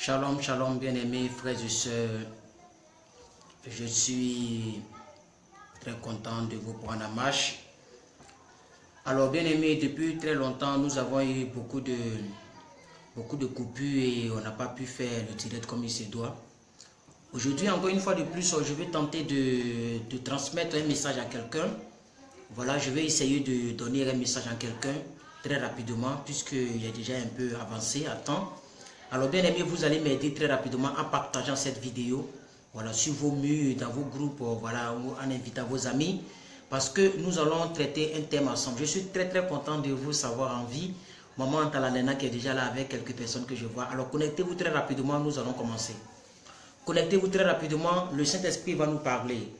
Shalom, shalom, bien-aimés frères et sœurs. Je suis très content de vous prendre en marche. Alors, bien-aimés, depuis très longtemps, nous avons eu beaucoup de coupures et on n'a pas pu faire le direct comme il se doit. Aujourd'hui, encore une fois de plus, je vais tenter de transmettre un message à quelqu'un. Voilà, je vais essayer de donner un message à quelqu'un très rapidement, puisqu'il est déjà un peu avancé à temps. Alors, bien aimé, vous allez m'aider très rapidement en partageant cette vidéo, voilà, sur vos murs, dans vos groupes, voilà, ou en invitant vos amis, parce que nous allons traiter un thème ensemble. Je suis très content de vous savoir en vie. Maman Talalena qui est déjà là avec quelques personnes que je vois. Alors, connectez-vous très rapidement, nous allons commencer. Connectez-vous très rapidement, le Saint-Esprit va nous parler.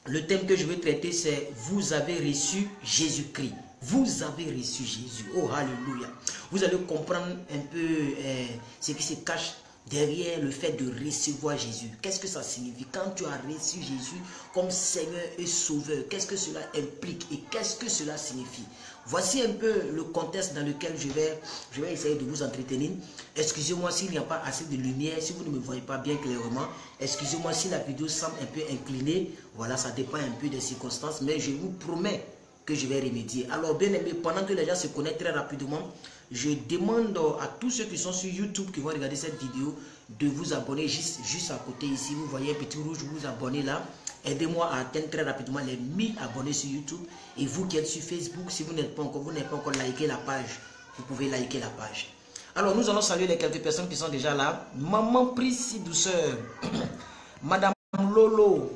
Le thème que je vais traiter, c'est « Vous avez reçu Jésus-Christ ». Vous avez reçu Jésus. Oh, alléluia. Vous allez comprendre un peu ce qui se cache derrière le fait de recevoir Jésus. Qu'est-ce que ça signifie? Quand tu as reçu Jésus comme Seigneur et Sauveur, qu'est-ce que cela implique et qu'est-ce que cela signifie? Voici un peu le contexte dans lequel je vais essayer de vous entretenir. Excusez-moi s'il n'y a pas assez de lumière, si vous ne me voyez pas bien clairement. Excusez-moi si la vidéo semble un peu inclinée. Voilà, ça dépend un peu des circonstances, mais je vous promets que je vais remédier. Alors, bien aimé, pendant que les gens se connectent très rapidement, je demande à tous ceux qui sont sur YouTube, qui vont regarder cette vidéo, de vous abonner juste à côté ici. Vous voyez un petit rouge, vous vous abonnez là. Aidez-moi à atteindre très rapidement les 1000 abonnés sur YouTube. Et vous qui êtes sur Facebook, si vous n'êtes pas encore liké la page, vous pouvez liker la page. Alors, nous allons saluer les quelques personnes qui sont déjà là. Maman Prissi Douceur, Madame Lolo.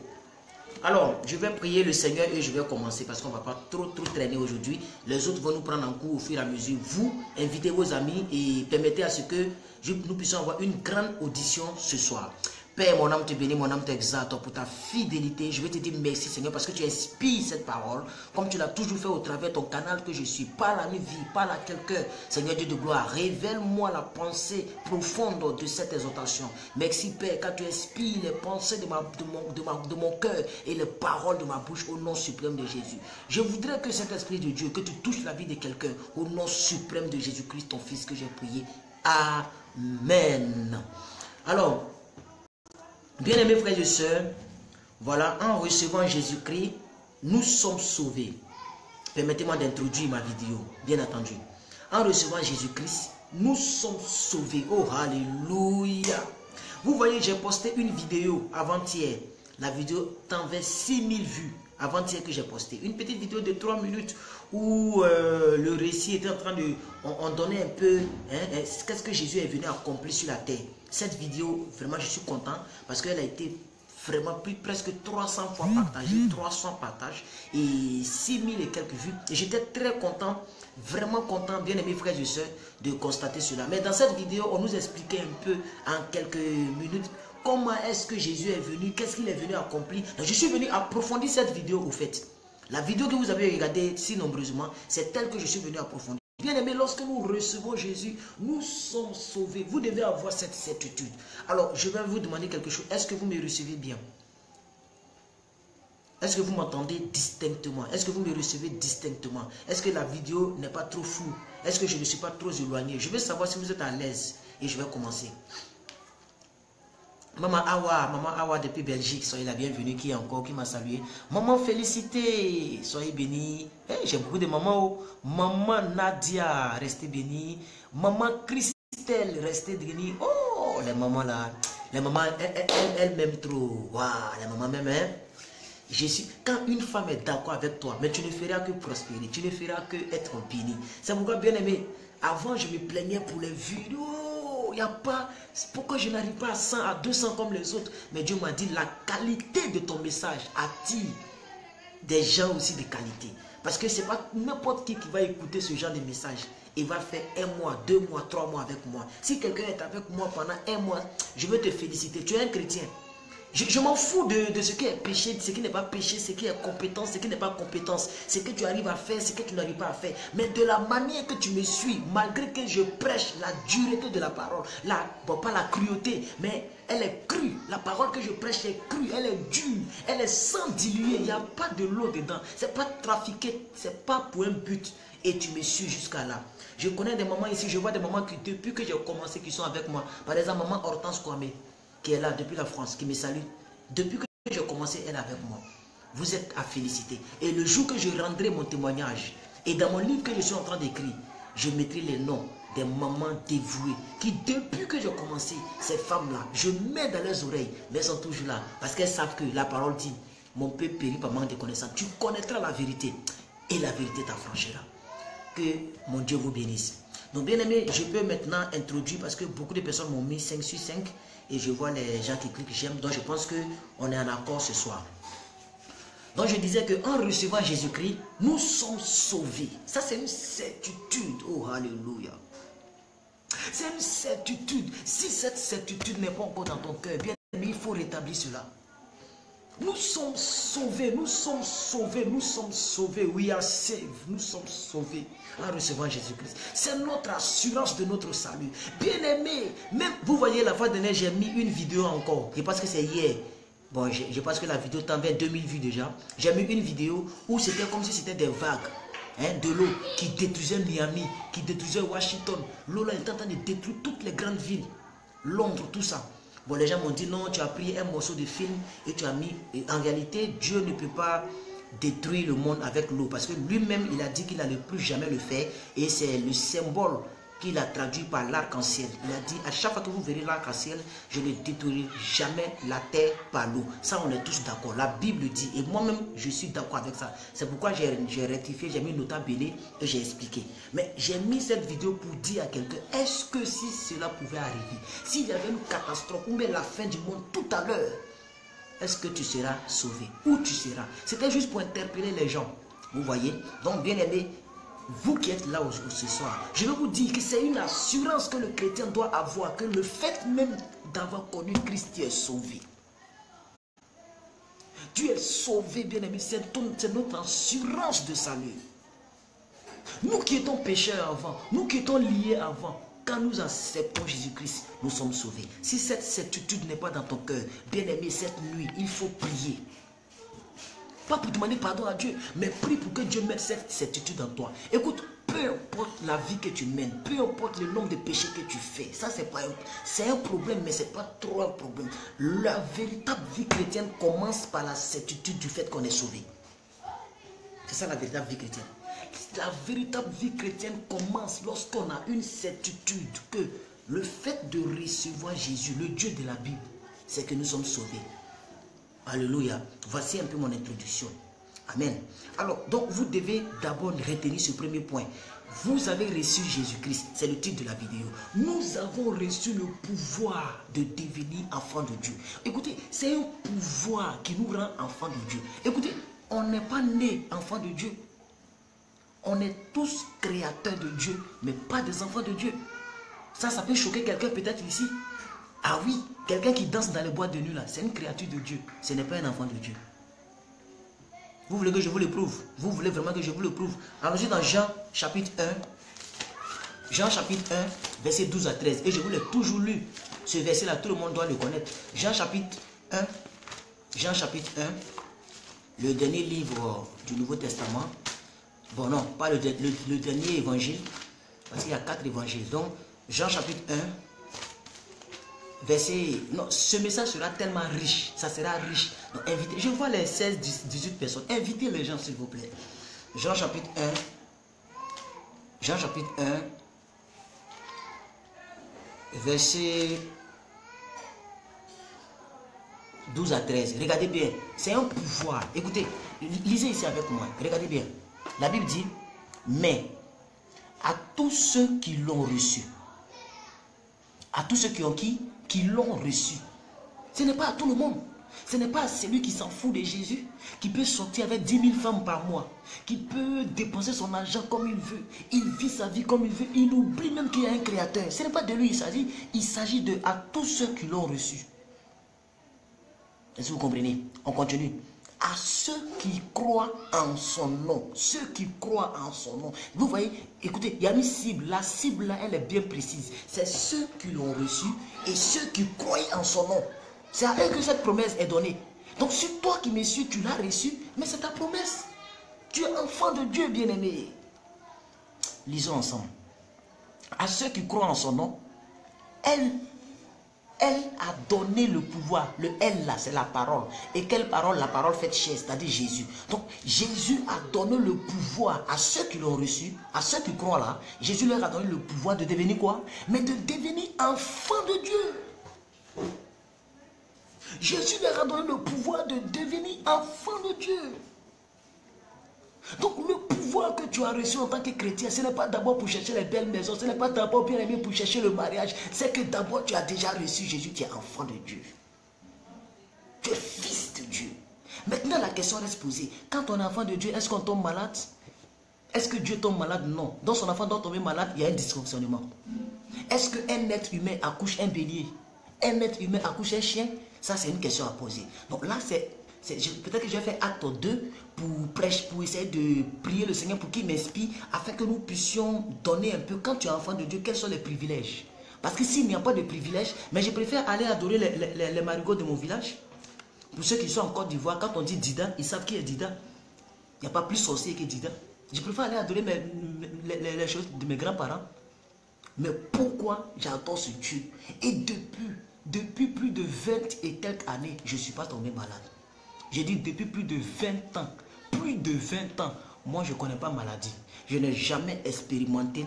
Alors, je vais prier le Seigneur et je vais commencer parce qu'on ne va pas trop traîner aujourd'hui. Les autres vont nous prendre en cours au fur et à mesure. Vous, invitez vos amis et permettez à ce que nous puissions avoir une grande audition ce soir. Père, mon âme te bénit, mon âme t'exalte pour ta fidélité. Je vais te dire merci Seigneur parce que tu inspires cette parole comme tu l'as toujours fait au travers de ton canal que je suis. Parle à mes vies, parle à quelqu'un. Seigneur Dieu de gloire, révèle-moi la pensée profonde de cette exhortation. Merci Père car tu inspires les pensées de mon cœur et les paroles de ma bouche au nom suprême de Jésus. Je voudrais que cet esprit de Dieu, que tu touches la vie de quelqu'un au nom suprême de Jésus-Christ, ton Fils que j'ai prié. Amen. Alors, bien-aimés frères et sœurs, voilà, en recevant Jésus-Christ, nous sommes sauvés. Permettez-moi d'introduire ma vidéo, bien entendu. En recevant Jésus-Christ, nous sommes sauvés. Oh, alléluia. Vous voyez, j'ai posté une vidéo avant-hier. La vidéo tend vers 6000 vues. Avant-hier que j'ai posté. Une petite vidéo de 3 minutes où le récit était en train de... On donnait un peu... qu'est-ce que Jésus est venu accomplir sur la terre. Cette vidéo, vraiment, je suis content parce qu'elle a été vraiment presque 300 fois partagée. 300 partages et 6000 et quelques vues. Et j'étais très content, vraiment content, bien aimé frères et sœurs, de constater cela. Mais dans cette vidéo, on nous expliquait un peu en quelques minutes comment est-ce que Jésus est venu, qu'est-ce qu'il est venu accomplir. Donc, je suis venu approfondir cette vidéo au fait. La vidéo que vous avez regardée si nombreusement, c'est telle que je suis venu approfondir. Bien aimé, lorsque nous recevons Jésus, nous sommes sauvés. Vous devez avoir cette certitude. Alors, je vais vous demander quelque chose. Est-ce que vous me recevez bien? Est-ce que vous m'entendez distinctement? Est-ce que vous me recevez distinctement? Est-ce que la vidéo n'est pas trop floue? Est-ce que je ne suis pas trop éloigné? Je veux savoir si vous êtes à l'aise et je vais commencer. Maman Awa depuis Belgique, soyez la bienvenue, qui m'a salué. Maman félicité, soyez bénie. Hey, j'ai beaucoup de mamans. Maman Nadia, restez bénie. Maman Christelle, restez bénie. Oh, les mamans là, les mamans, elles m'aiment trop. Waouh, les mamans m'aiment, hein. Quand une femme est d'accord avec toi, mais tu ne feras que prospérer, tu ne feras que être béni. C'est pourquoi, bien aimé, avant je me plaignais pour les vues. Il n'y a pas, pourquoi je n'arrive pas à 100, à 200 comme les autres. Mais Dieu m'a dit, la qualité de ton message attire des gens aussi de qualité. Parce que ce n'est pas n'importe qui va écouter ce genre de message et va faire 1 mois, 2 mois, 3 mois avec moi. Si quelqu'un est avec moi pendant 1 mois, je veux te féliciter. Tu es un chrétien. Je m'en fous de ce qui est péché, de ce qui n'est pas péché, ce qui est compétence, ce qui n'est pas compétence, ce que tu arrives à faire, ce que tu n'arrives pas à faire. Mais de la manière que tu me suis, malgré que je prêche la dureté de la parole, bon, pas la cruauté, mais elle est crue. La parole que je prêche est crue, elle est dure, elle est sans diluer, il n'y a pas de l'eau dedans. Ce n'est pas trafiqué, ce n'est pas pour un but. et tu me suis jusqu'à là. Je connais des mamans ici, je vois des mamans qui, depuis que j'ai commencé, qui sont avec moi. Par exemple, maman Hortense Kwame, qui est là depuis la France, qui me salue. Depuis que j'ai commencé, elle est avec moi. Vous êtes à féliciter. Et le jour que je rendrai mon témoignage, et dans mon livre que je suis en train d'écrire, je mettrai les noms des mamans dévouées qui, depuis que j'ai commencé, ces femmes-là, je mets dans leurs oreilles, mais elles sont toujours là. Parce qu'elles savent que la parole dit, mon peuple périt par manque de connaissance. Tu connaîtras la vérité et la vérité t'affranchira. Que mon Dieu vous bénisse. Donc bien aimé, je peux maintenant introduire, parce que beaucoup de personnes m'ont mis 5 sur 5 et je vois les gens qui cliquent j'aime, donc je pense qu'on est en accord ce soir. Donc je disais qu'en recevant Jésus-Christ, nous sommes sauvés. Ça c'est une certitude. Oh alléluia. C'est une certitude. Si cette certitude n'est pas encore dans ton cœur, bien aimé, il faut rétablir cela. Nous sommes sauvés, nous sommes sauvés, nous sommes sauvés. We are saved, nous sommes sauvés en recevant Jésus-Christ. C'est notre assurance de notre salut. Bien aimé, même vous voyez la fois dernière, j'ai mis une vidéo encore. Je pense que c'est hier. Bon, je pense que la vidéo tend vers 2000 vues déjà. J'ai mis une vidéo où c'était comme si c'était des vagues. De l'eau qui détruisait Miami, qui détruisait Washington. L'eau là est en train de détruire toutes les grandes villes. Londres, tout ça. Bon, les gens m'ont dit non, tu as pris un morceau de film et tu as mis... Et en réalité, Dieu ne peut pas détruire le monde avec l'eau. Parce que lui-même, il a dit qu'il n'allait plus jamais le faire. Et c'est le symbole qu'il a traduit par l'arc-en-ciel. Il a dit, à chaque fois que vous verrez l'arc-en-ciel, je ne détruirai jamais la terre par l'eau. Ça, on est tous d'accord. La Bible dit, et moi-même, je suis d'accord avec ça. C'est pourquoi j'ai rectifié, j'ai mis nota bene et j'ai expliqué. Mais j'ai mis cette vidéo pour dire à quelqu'un, est-ce que si cela pouvait arriver, s'il y avait une catastrophe ou même la fin du monde tout à l'heure, est-ce que tu seras sauvé? Où tu seras? C'était juste pour interpeller les gens. Vous voyez? Donc, bien aimé, vous qui êtes là ce soir, je vais vous dire que c'est une assurance que le chrétien doit avoir, que le fait même d'avoir connu Christ, tu es sauvé. Tu es sauvé, bien-aimé, c'est notre assurance de salut. Nous qui étions pécheurs avant, nous qui étions liés avant, quand nous acceptons Jésus-Christ, nous sommes sauvés. Si cette certitude n'est pas dans ton cœur, bien-aimé, cette nuit, il faut prier. Pas pour demander pardon à Dieu, mais prie pour que Dieu mette cette certitude en toi. Écoute, peu importe la vie que tu mènes, peu importe le nombre de péchés que tu fais, ça c'est un problème, mais ce n'est pas trop un problème. La véritable vie chrétienne commence par la certitude du fait qu'on est sauvé. C'est ça la véritable vie chrétienne. La véritable vie chrétienne commence lorsqu'on a une certitude que le fait de recevoir Jésus, le Dieu de la Bible, c'est que nous sommes sauvés. Alléluia. Voici un peu mon introduction. Amen. Alors, donc, vous devez d'abord retenir ce premier point. Vous avez reçu Jésus-Christ. C'est le titre de la vidéo. Nous avons reçu le pouvoir de devenir enfant de Dieu. Écoutez, c'est un pouvoir qui nous rend enfant de Dieu. Écoutez, on n'est pas né enfant de Dieu. On est tous créateurs de Dieu, mais pas des enfants de Dieu. Ça peut choquer quelqu'un peut-être ici. Ah oui, quelqu'un qui danse dans les boîtes de nuit là, c'est une créature de Dieu. Ce n'est pas un enfant de Dieu. Vous voulez que je vous le prouve? Vous voulez vraiment que je vous le prouve? Allons-y dans Jean chapitre 1. Jean chapitre 1, verset 12 à 13. Et je vous l'ai toujours lu. Ce verset là, tout le monde doit le connaître. Jean chapitre 1. Jean chapitre 1. Le dernier livre du Nouveau Testament. Bon non, pas le dernier évangile. Parce qu'il y a 4 évangiles. Donc, Jean chapitre 1. Verset, non, ce message sera tellement riche, ça sera riche. Donc, invitez, je vois les 16, 18 personnes. Invitez les gens, s'il vous plaît. Jean chapitre 1. Jean chapitre 1. Verset 12 à 13. Regardez bien. C'est un pouvoir. Écoutez, lisez ici avec moi. Regardez bien. La Bible dit, mais à tous ceux qui l'ont reçu. À tous ceux qui ont qui l'ont reçu. Ce n'est pas à tout le monde. Ce n'est pas à celui qui s'en fout de Jésus, qui peut sortir avec 10 000 femmes par mois, qui peut dépenser son argent comme il veut. Il vit sa vie comme il veut. Il oublie même qu'il y a un créateur. Ce n'est pas de lui il s'agit. Il s'agit de à tous ceux qui l'ont reçu. Est-ce que vous comprenez? On continue. À ceux qui croient en son nom. Ceux qui croient en son nom. Vous voyez, écoutez, il y a une cible. La cible là, elle est bien précise. C'est ceux qui l'ont reçu et ceux qui croient en son nom. C'est à eux que cette promesse est donnée. Donc si toi qui me suis, tu l'as reçu, mais c'est ta promesse. Tu es enfant de Dieu, bien-aimé. Lisons ensemble. À ceux qui croient en son nom, elle a donné le pouvoir. Le elle là, c'est la parole. Et quelle parole? La parole faite chair, c'est-à-dire Jésus. Donc Jésus a donné le pouvoir à ceux qui l'ont reçu, à ceux qui croient là. Jésus leur a donné le pouvoir de devenir quoi? Mais de devenir enfants de Dieu. Jésus leur a donné le pouvoir de devenir enfants de Dieu. Donc le pouvoir que tu as reçu en tant que chrétien, ce n'est pas d'abord pour chercher les belles maisons, ce n'est pas d'abord bien aimé pour chercher le mariage, c'est que d'abord tu as déjà reçu Jésus, tu es enfant de Dieu. Tu es fils de Dieu. Maintenant la question reste posée, quand on est enfant de Dieu, est-ce qu'on tombe malade? Est-ce que Dieu tombe malade? Non. Donc son enfant doit tomber malade, il y a un dysfonctionnement. Est-ce qu'un être humain accouche un bélier? Un être humain accouche un chien? Ça c'est une question à poser. Donc là peut-être que je vais faire acte 2 pour essayer de prier le Seigneur pour qu'il m'inspire afin que nous puissions donner un peu, quand tu es enfant de Dieu, quels sont les privilèges. Parce que s'il n'y a pas de privilèges, mais je préfère aller adorer les marigots de mon village. Pour ceux qui sont en Côte d'Ivoire, quand on dit Dida, ils savent qui est Dida. Il n'y a pas plus sorcier que Dida. Je préfère aller adorer les choses de mes grands-parents. Mais pourquoi j'adore ce Dieu? Et depuis plus de 20 et quelques années, je ne suis pas tombé malade. J'ai dit depuis plus de 20 ans. Plus de 20 ans. Moi, je ne connais pas maladie. Je n'ai jamais expérimenté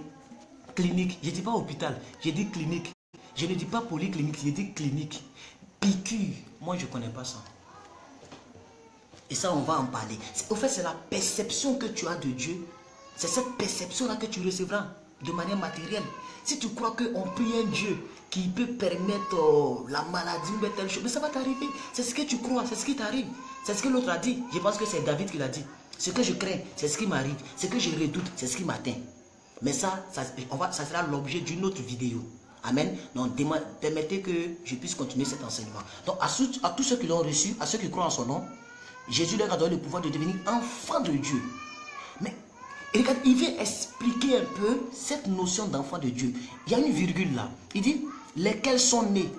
clinique. Je ne dis pas hôpital. Je dis clinique. Je ne dis pas polyclinique. Je dis clinique. Piqûre. Moi, je ne connais pas ça. Et ça, on va en parler. Au fait, c'est la perception que tu as de Dieu. C'est cette perception-là que tu recevras de manière matérielle. Si tu crois qu'on prie un Dieu qui peut permettre la maladie ou telle chose, mais ça va t'arriver. C'est ce que tu crois, c'est ce qui t'arrive. C'est ce que l'autre a dit. Je pense que c'est David qui l'a dit. Ce que je crains, c'est ce qui m'arrive. Ce que je redoute, c'est ce qui m'atteint. Mais ça sera l'objet d'une autre vidéo. Amen. Donc, permettez que je puisse continuer cet enseignement. Donc, à tous ceux qui l'ont reçu, à ceux qui croient en son nom, Jésus leur a donné le pouvoir de devenir enfants de Dieu. Mais regarde, il vient expliquer un peu cette notion d'enfant de Dieu. Il y a une virgule là. Il dit, lesquels sont nés.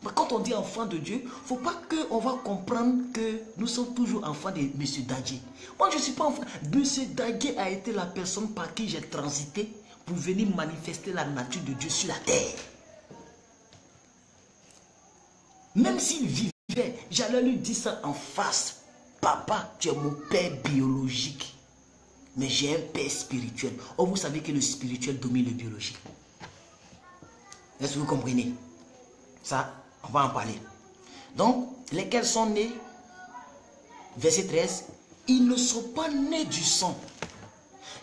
Mais quand on dit enfant de Dieu, il ne faut pas qu'on va comprendre que nous sommes toujours enfants de M. Dadji. Moi, je ne suis pas enfant. M. Dadji a été la personne par qui j'ai transité pour venir manifester la nature de Dieu sur la terre. Même s'il vivait, j'allais lui dire ça en face. Papa, tu es mon père biologique. Mais j'ai un père spirituel. Oh, vous savez que le spirituel domine le biologique. Est-ce que vous comprenez? Ça, on va en parler. Donc, lesquels sont nés? Verset 13. Ils ne sont pas nés du sang.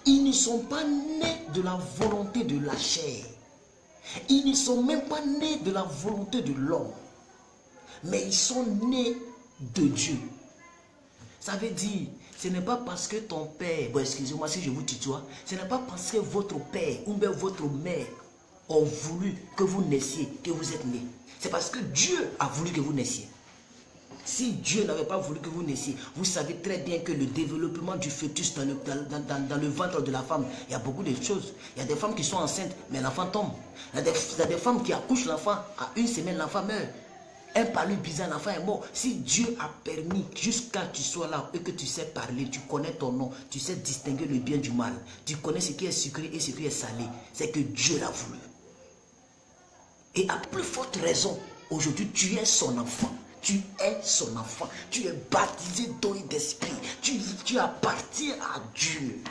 Ils ne sont pas nés de la volonté de la chair. Ils ne sont même pas nés de la volonté de l'homme. Mais ils sont nés de Dieu. Ça veut dire, ce n'est pas parce que ton père, bon excusez-moi si je vous tutoie, ce n'est pas parce que votre père ou bien votre mère ont voulu que vous naissiez, que vous êtes nés. C'est parce que Dieu a voulu que vous naissiez. Si Dieu n'avait pas voulu que vous naissiez, vous savez très bien que le développement du fœtus dans le ventre de la femme, il y a beaucoup de choses. Il y a des femmes qui sont enceintes, mais l'enfant tombe. Il y a des femmes qui accouchent l'enfant, à 1 semaine, l'enfant meurt. Un parler bizarre, l'enfant est mort. Si Dieu a permis jusqu'à ce que tu sois là et que tu sais parler, tu connais ton nom, tu sais distinguer le bien du mal, tu connais ce qui est sucré et ce qui est salé, c'est que Dieu l'a voulu. Et à plus forte raison, aujourd'hui, tu es son enfant. Tu es son enfant. Tu es baptisé d'eau et d'esprit. Tu appartiens à Dieu.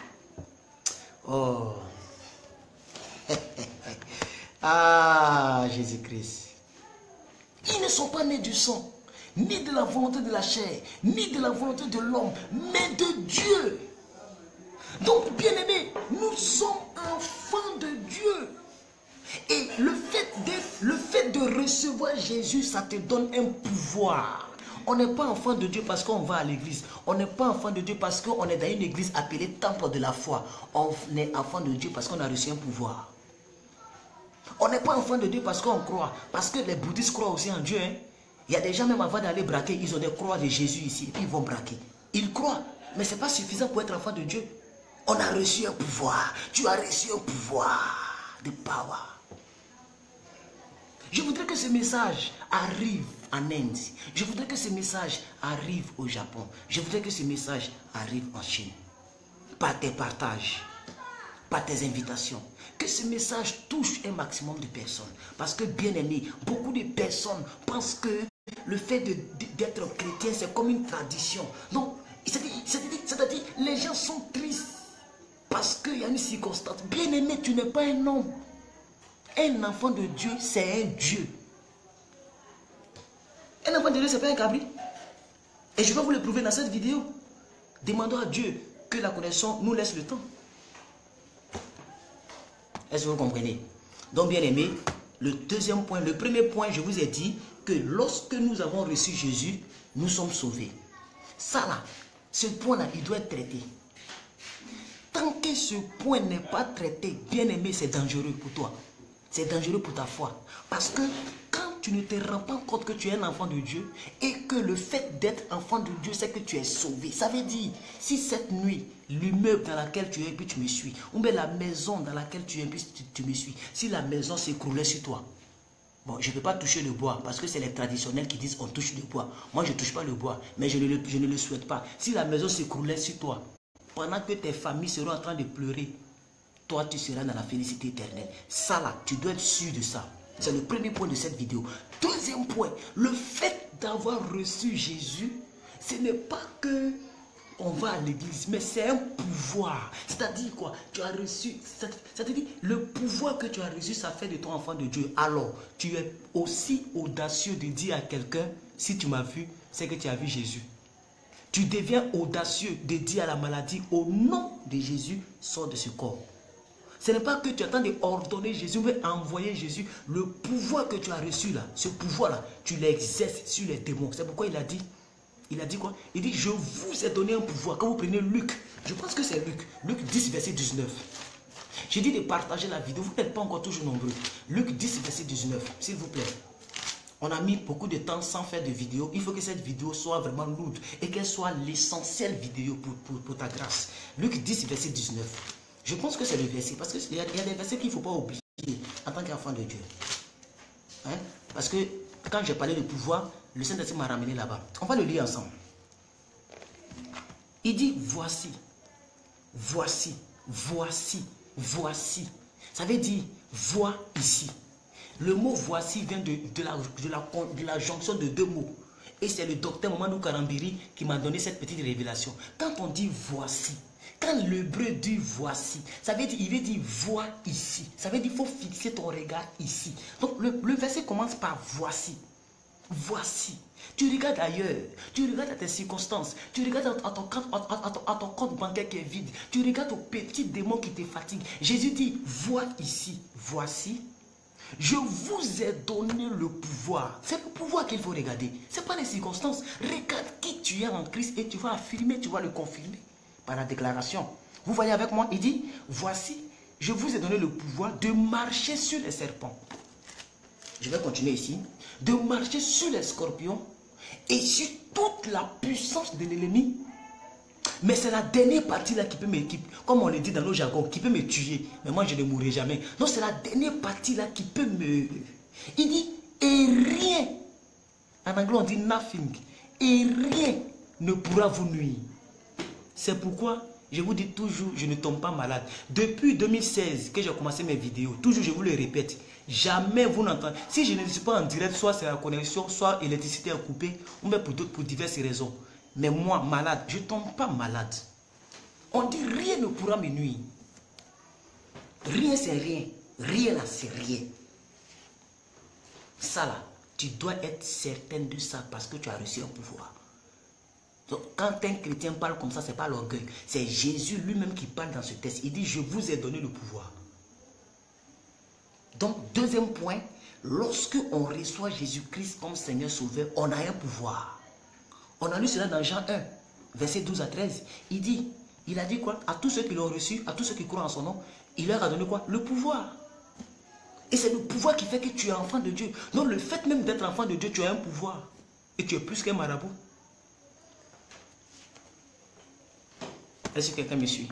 Oh. Ah, Jésus-Christ. Ils ne sont pas nés du sang, ni de la volonté de la chair, ni de la volonté de l'homme, mais de Dieu. Donc, bien-aimés, nous sommes enfants de Dieu. Et le fait de recevoir Jésus, ça te donne un pouvoir. On n'est pas enfant de Dieu parce qu'on va à l'église. On n'est pas enfant de Dieu parce qu'on est dans une église appelée Temple de la foi. On est enfant de Dieu parce qu'on a reçu un pouvoir. On n'est pas enfant de Dieu parce qu'on croit. Parce que les bouddhistes croient aussi en Dieu. Hein. Il y a des gens, même avant d'aller braquer, ils ont des croix de Jésus ici. Et puis ils vont braquer. Ils croient. Mais ce n'est pas suffisant pour être enfant de Dieu. On a reçu un pouvoir. Tu as reçu un pouvoir de power. Je voudrais que ce message arrive en Inde. Je voudrais que ce message arrive au Japon. Je voudrais que ce message arrive en Chine. Par tes partages. par tes invitations. Que ce message touche un maximum de personnes. Parce que, bien aimé, beaucoup de personnes pensent que le fait d'être chrétien, c'est comme une tradition. Non, c'est-à-dire, les gens sont tristes parce qu'il y a une circonstance. Bien aimé, tu n'es pas un homme. Un enfant de Dieu, c'est un Dieu. Un enfant de Dieu, c'est pas un cabri. Et je vais vous le prouver dans cette vidéo. Demandons à Dieu que la connexion nous laisse le temps. Est-ce que vous comprenez? Donc, bien aimé, le deuxième point, le premier point, je vous ai dit que lorsque nous avons reçu Jésus, nous sommes sauvés. Ça là, ce point-là, il doit être traité. Tant que ce point n'est pas traité, bien aimé, c'est dangereux pour toi. C'est dangereux pour ta foi. Parce que quand tu ne te rends pas compte que tu es un enfant de Dieu et que le fait d'être enfant de Dieu, c'est que tu es sauvé. Ça veut dire, si cette nuit, l'immeuble dans lequel tu es, puis tu me suis, ou bien la maison dans laquelle tu es, puis tu me suis, si la maison s'écroulait sur toi, bon, je ne peux pas toucher le bois parce que c'est les traditionnels qui disent on touche le bois. Moi, je ne touche pas le bois, mais je ne le souhaite pas. Si la maison s'écroulait sur toi, pendant que tes familles seront en train de pleurer, toi, tu seras dans la félicité éternelle. Ça là, tu dois être sûr de ça. C'est le premier point de cette vidéo. Deuxième point, le fait d'avoir reçu Jésus, ce n'est pas que on va à l'église, mais c'est un pouvoir. C'est-à-dire quoi? Tu as reçu, c'est-à-dire le pouvoir que tu as reçu, ça fait de toi enfant de Dieu. Alors, tu es aussi audacieux de dire à quelqu'un, si tu m'as vu, c'est que tu as vu Jésus. Tu deviens audacieux de dire à la maladie, au nom de Jésus, sors de ce corps. Ce n'est pas que tu attends d'ordonner Jésus, mais envoyer Jésus. Le pouvoir que tu as reçu là, ce pouvoir-là, tu l'exerces sur les démons. C'est pourquoi il a dit quoi? Il dit, je vous ai donné un pouvoir. Quand vous prenez Luc, je pense que c'est Luc 10, verset 19. J'ai dit de partager la vidéo, vous n'êtes pas encore toujours nombreux. Luc 10, verset 19, s'il vous plaît. On a mis beaucoup de temps sans faire de vidéo. Il faut que cette vidéo soit vraiment lourde et qu'elle soit l'essentielle vidéo pour ta grâce. Luc 10, verset 19. Je pense que c'est le verset, parce qu'il y a des versets qu'il ne faut pas oublier en tant qu'enfant de Dieu. Hein? Parce que quand j'ai parlé de pouvoir, le Saint-Esprit m'a ramené là-bas. On va le lire ensemble. Il dit, voici, voici, voici, voici. Ça veut dire, vois ici. Le mot voici vient de la jonction de deux mots. Et c'est le docteur Mamadou Karambiri qui m'a donné cette petite révélation. Quand on dit voici, quand l'hébreu dit voici, ça veut dire, il veut dire vois ici. Ça veut dire il faut fixer ton regard ici. Donc le verset commence par voici. Voici. Tu regardes ailleurs, tu regardes à tes circonstances, tu regardes à ton compte bancaire qui est vide, tu regardes aux petits démons qui te fatiguent. Jésus dit, vois ici, voici. Je vous ai donné le pouvoir. C'est le pouvoir qu'il faut regarder. Ce n'est pas les circonstances. Regarde qui tu es en Christ et tu vas affirmer, tu vas le confirmer par la déclaration. Vous voyez avec moi, il dit, voici, je vous ai donné le pouvoir de marcher sur les serpents. Je vais continuer ici. De marcher sur les scorpions et sur toute la puissance de l'ennemi. Mais c'est la dernière partie là qui peut me, comme on le dit dans nos jargons, qui peut me tuer. Mais moi je ne mourrai jamais. Donc c'est la dernière partie là qui peut me... Il dit, et rien, en anglais on dit nothing, et rien ne pourra vous nuire. C'est pourquoi je vous dis toujours, je ne tombe pas malade. Depuis 2016 que j'ai commencé mes vidéos, toujours je vous le répète, jamais vous n'entendez. Si je ne suis pas en direct, soit c'est la connexion, soit l'électricité est coupée, ou même pour diverses raisons. Mais moi, malade, je ne tombe pas malade. On dit rien ne pourra me nuire. Rien c'est rien. Rien là c'est rien. Ça là, tu dois être certain de ça parce que tu as reçu un pouvoir. Donc, quand un chrétien parle comme ça, ce n'est pas l'orgueil. C'est Jésus lui-même qui parle dans ce texte. Il dit, je vous ai donné le pouvoir. Donc, deuxième point, lorsque on reçoit Jésus-Christ comme Seigneur Sauveur, on a un pouvoir. On a lu cela dans Jean 1, verset 12 à 13. Il a dit quoi? À tous ceux qui l'ont reçu, à tous ceux qui croient en son nom, il leur a donné quoi? Le pouvoir. Et c'est le pouvoir qui fait que tu es enfant de Dieu. Donc, le fait même d'être enfant de Dieu, tu as un pouvoir. Et tu es plus qu'un marabout. Est-ce que quelqu'un me suit?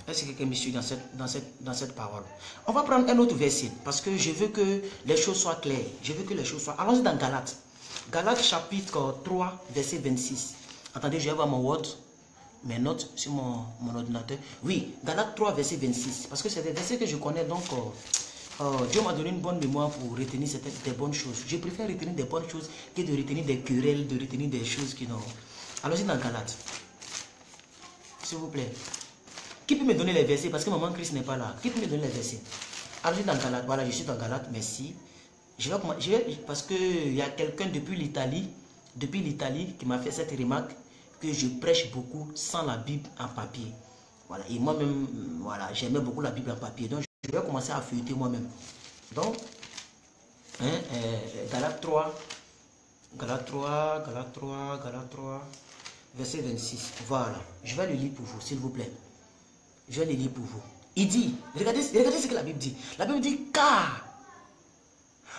Est-ce que quelqu'un me suit dans cette parole? On va prendre un autre verset parce que je veux que les choses soient claires. Je veux que les choses soient... Allons-y dans Galates. Galates chapitre 3, verset 26. Attendez, je vais voir mon Word. mes notes sur mon ordinateur. Oui, Galates 3, verset 26. Parce que c'est des versets que je connais, donc Dieu m'a donné une bonne mémoire pour retenir des bonnes choses. Je préfère retenir des bonnes choses que de retenir des querelles, de retenir des choses qui n'ont... Allons-y dans Galates. S'il vous plaît. Qui peut me donner les versets? Parce que maman Christ n'est pas là. Qui peut me donner les versets? Allons-y dans Galates. Voilà, je suis dans Galates, merci. Parce qu'il y a quelqu'un depuis l'Italie qui m'a fait cette remarque que je prêche beaucoup sans la Bible en papier. Voilà, et moi-même, voilà, j'aimais beaucoup la Bible en papier. Donc, je vais commencer à feuilleter moi-même. Donc, Galates 3, verset 26. Voilà, je vais le lire pour vous, s'il vous plaît. Je vais le lire pour vous. Il dit, regardez ce que la Bible dit. La Bible dit, car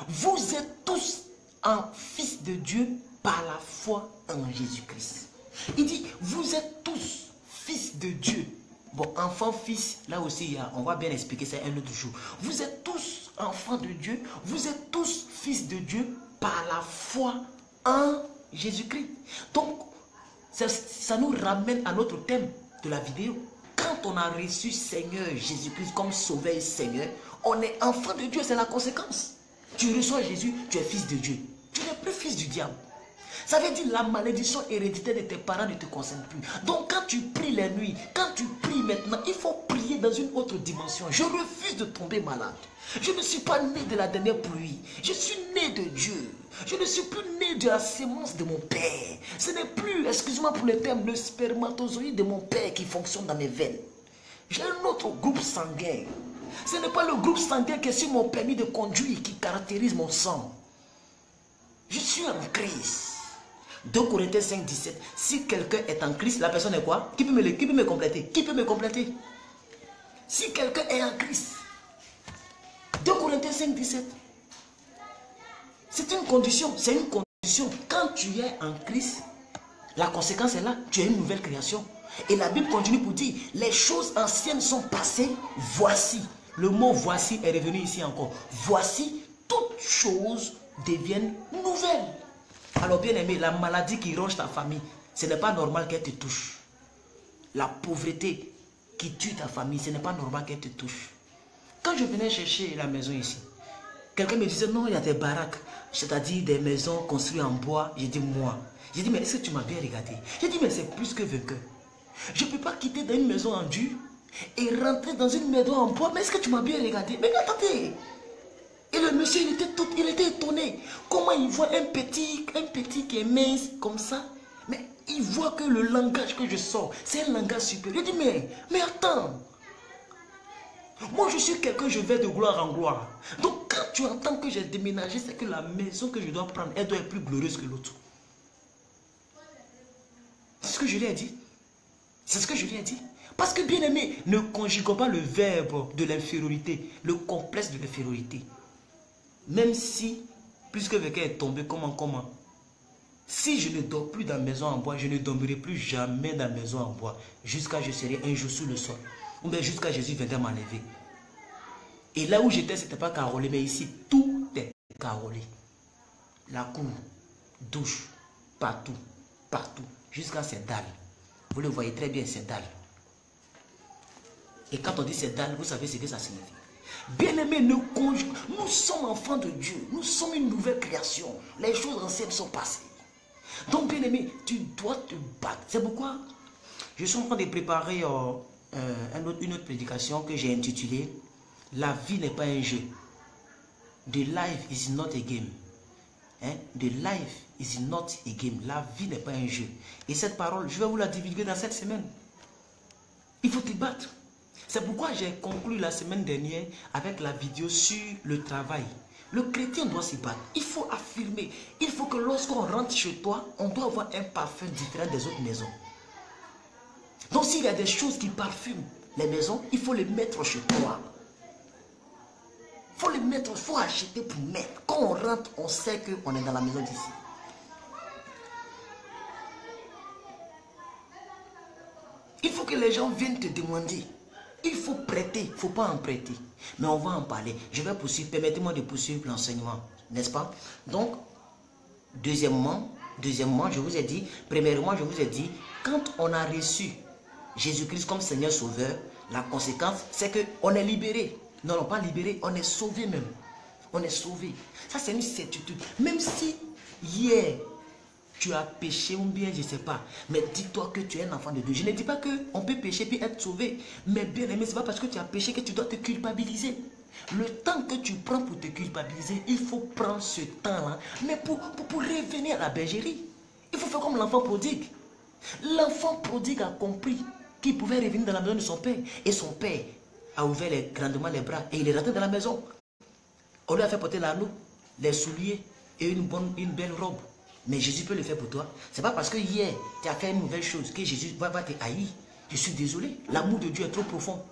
vous êtes tous un fils de Dieu par la foi en Jésus-Christ. Il dit, vous êtes tous fils de Dieu. Bon, enfant, fils, là aussi, on va bien expliquer ça un autre jour. Vous êtes tous enfants de Dieu. Vous êtes tous fils de Dieu par la foi en Jésus-Christ. Donc, ça nous ramène à notre thème de la vidéo. Quand on a reçu Seigneur Jésus-Christ comme sauveur et Seigneur, on est enfant de Dieu, c'est la conséquence. Tu reçois Jésus, tu es fils de Dieu. Tu n'es plus fils du diable. Ça veut dire la malédiction héréditaire de tes parents ne te concerne plus. Donc quand tu pries les nuits, quand tu pries maintenant, il faut prier dans une autre dimension. Je refuse de tomber malade. Je ne suis pas né de la dernière pluie. Je suis né de Dieu. Je ne suis plus né de la sémence de mon père. Ce n'est plus, excuse-moi pour le terme, le spermatozoïde de mon père qui fonctionne dans mes veines. J'ai un autre groupe sanguin. Ce n'est pas le groupe sanguin qui est sur mon permis de conduire qui caractérise mon sang. Je suis en Christ. 2 Corinthiens 5, 17. Si quelqu'un est en Christ, la personne est quoi? Qui peut me compléter? Qui peut me compléter? Si quelqu'un est en Christ. 2 Corinthiens 5, 17. C'est une condition. C'est une condition. Quand tu es en Christ, la conséquence est là. Tu es une nouvelle création. Et la Bible continue pour dire, les choses anciennes sont passées, voici. Le mot voici est revenu ici encore. Voici, toutes choses deviennent nouvelles. Alors bien aimé, la maladie qui ronge ta famille, ce n'est pas normal qu'elle te touche. La pauvreté qui tue ta famille, ce n'est pas normal qu'elle te touche. Quand je venais chercher la maison ici, quelqu'un me disait non, il y a des baraques, c'est-à-dire des maisons construites en bois. J'ai dit moi. J'ai dit mais est-ce que tu m'as bien regardé? J'ai dit mais c'est plus que vainqueur. Je ne peux pas quitter dans une maison en dur et rentrer dans une maison en bois. Mais est-ce que tu m'as bien regardé? Mais attendez. Et le monsieur, il était étonné. Comment il voit un petit qui est mince comme ça? Mais il voit que le langage que je sors, c'est un langage supérieur. Il dit, mais attends. Moi, je suis quelqu'un, je vais de gloire en gloire. Donc, quand tu entends que j'ai déménagé, c'est que la maison que je dois prendre, elle doit être plus glorieuse que l'autre. C'est ce que je lui ai dit. C'est ce que je lui ai dit. Parce que, bien aimé, ne conjuguons pas le verbe de l'infériorité, le complexe de l'infériorité. Même si, puisque quelqu'un est tombé, comment? Si je ne dors plus dans la maison en bois, je ne dormirai plus jamais dans la maison en bois. Jusqu'à ce que je serai un jour sous le sol. Ou bien jusqu'à Jésus viendra m'enlever. Et là où j'étais, ce n'était pas carrelé, mais ici, tout est carrelé. La cour, douche, partout, jusqu'à ces dalles. Vous le voyez très bien, ces dalles. Et quand on dit ces dalles, vous savez ce que ça signifie. Bien-aimés, nous sommes enfants de Dieu. Nous sommes une nouvelle création. Les choses anciennes sont passées. Donc, bien-aimé, tu dois te battre. C'est pourquoi je suis en train de préparer une autre prédication que j'ai intitulée « La vie n'est pas un jeu ». The life is not a game. The life is not a game. La vie n'est pas un jeu. Et cette parole, je vais vous la divulguer dans cette semaine. Il faut te battre. C'est pourquoi j'ai conclu la semaine dernière avec la vidéo sur le travail. Le chrétien doit s'y battre. Il faut affirmer. Il faut que lorsqu'on rentre chez toi, on doit avoir un parfum différent des autres maisons. Donc s'il y a des choses qui parfument les maisons, il faut les mettre chez toi. Il faut les mettre, il faut acheter pour mettre. Quand on rentre, on sait qu'on est dans la maison d'ici. Il faut que les gens viennent te demander. Il faut prêter, il ne faut pas en prêter. Mais on va en parler. Je vais poursuivre, permettez-moi de poursuivre l'enseignement, n'est-ce pas? Donc, deuxièmement, je vous ai dit, premièrement, je vous ai dit, quand on a reçu Jésus-Christ comme Seigneur Sauveur, la conséquence, c'est qu'on est libéré. Non, non, pas libéré, on est sauvé même. On est sauvé. Ça, c'est une certitude. Même si hier, tu as péché ou bien, je ne sais pas, mais dis-toi que tu es un enfant de Dieu. Je ne dis pas qu'on peut pécher puis être sauvé. Mais bien aimé, ce n'est pas parce que tu as péché que tu dois te culpabiliser. Le temps que tu prends pour te culpabiliser, il faut prendre ce temps-là, mais pour revenir à la bergerie. Il faut faire comme l'enfant prodigue. L'enfant prodigue a compris qu'il pouvait revenir dans la maison de son père. Et son père a ouvert grandement les bras et il est rentré dans la maison. On lui a fait porter l'anneau, les souliers et une belle robe. Mais Jésus peut le faire pour toi. Ce n'est pas parce que hier, tu as fait une nouvelle chose que Jésus va te haïr. Je suis désolé. L'amour de Dieu est trop profond.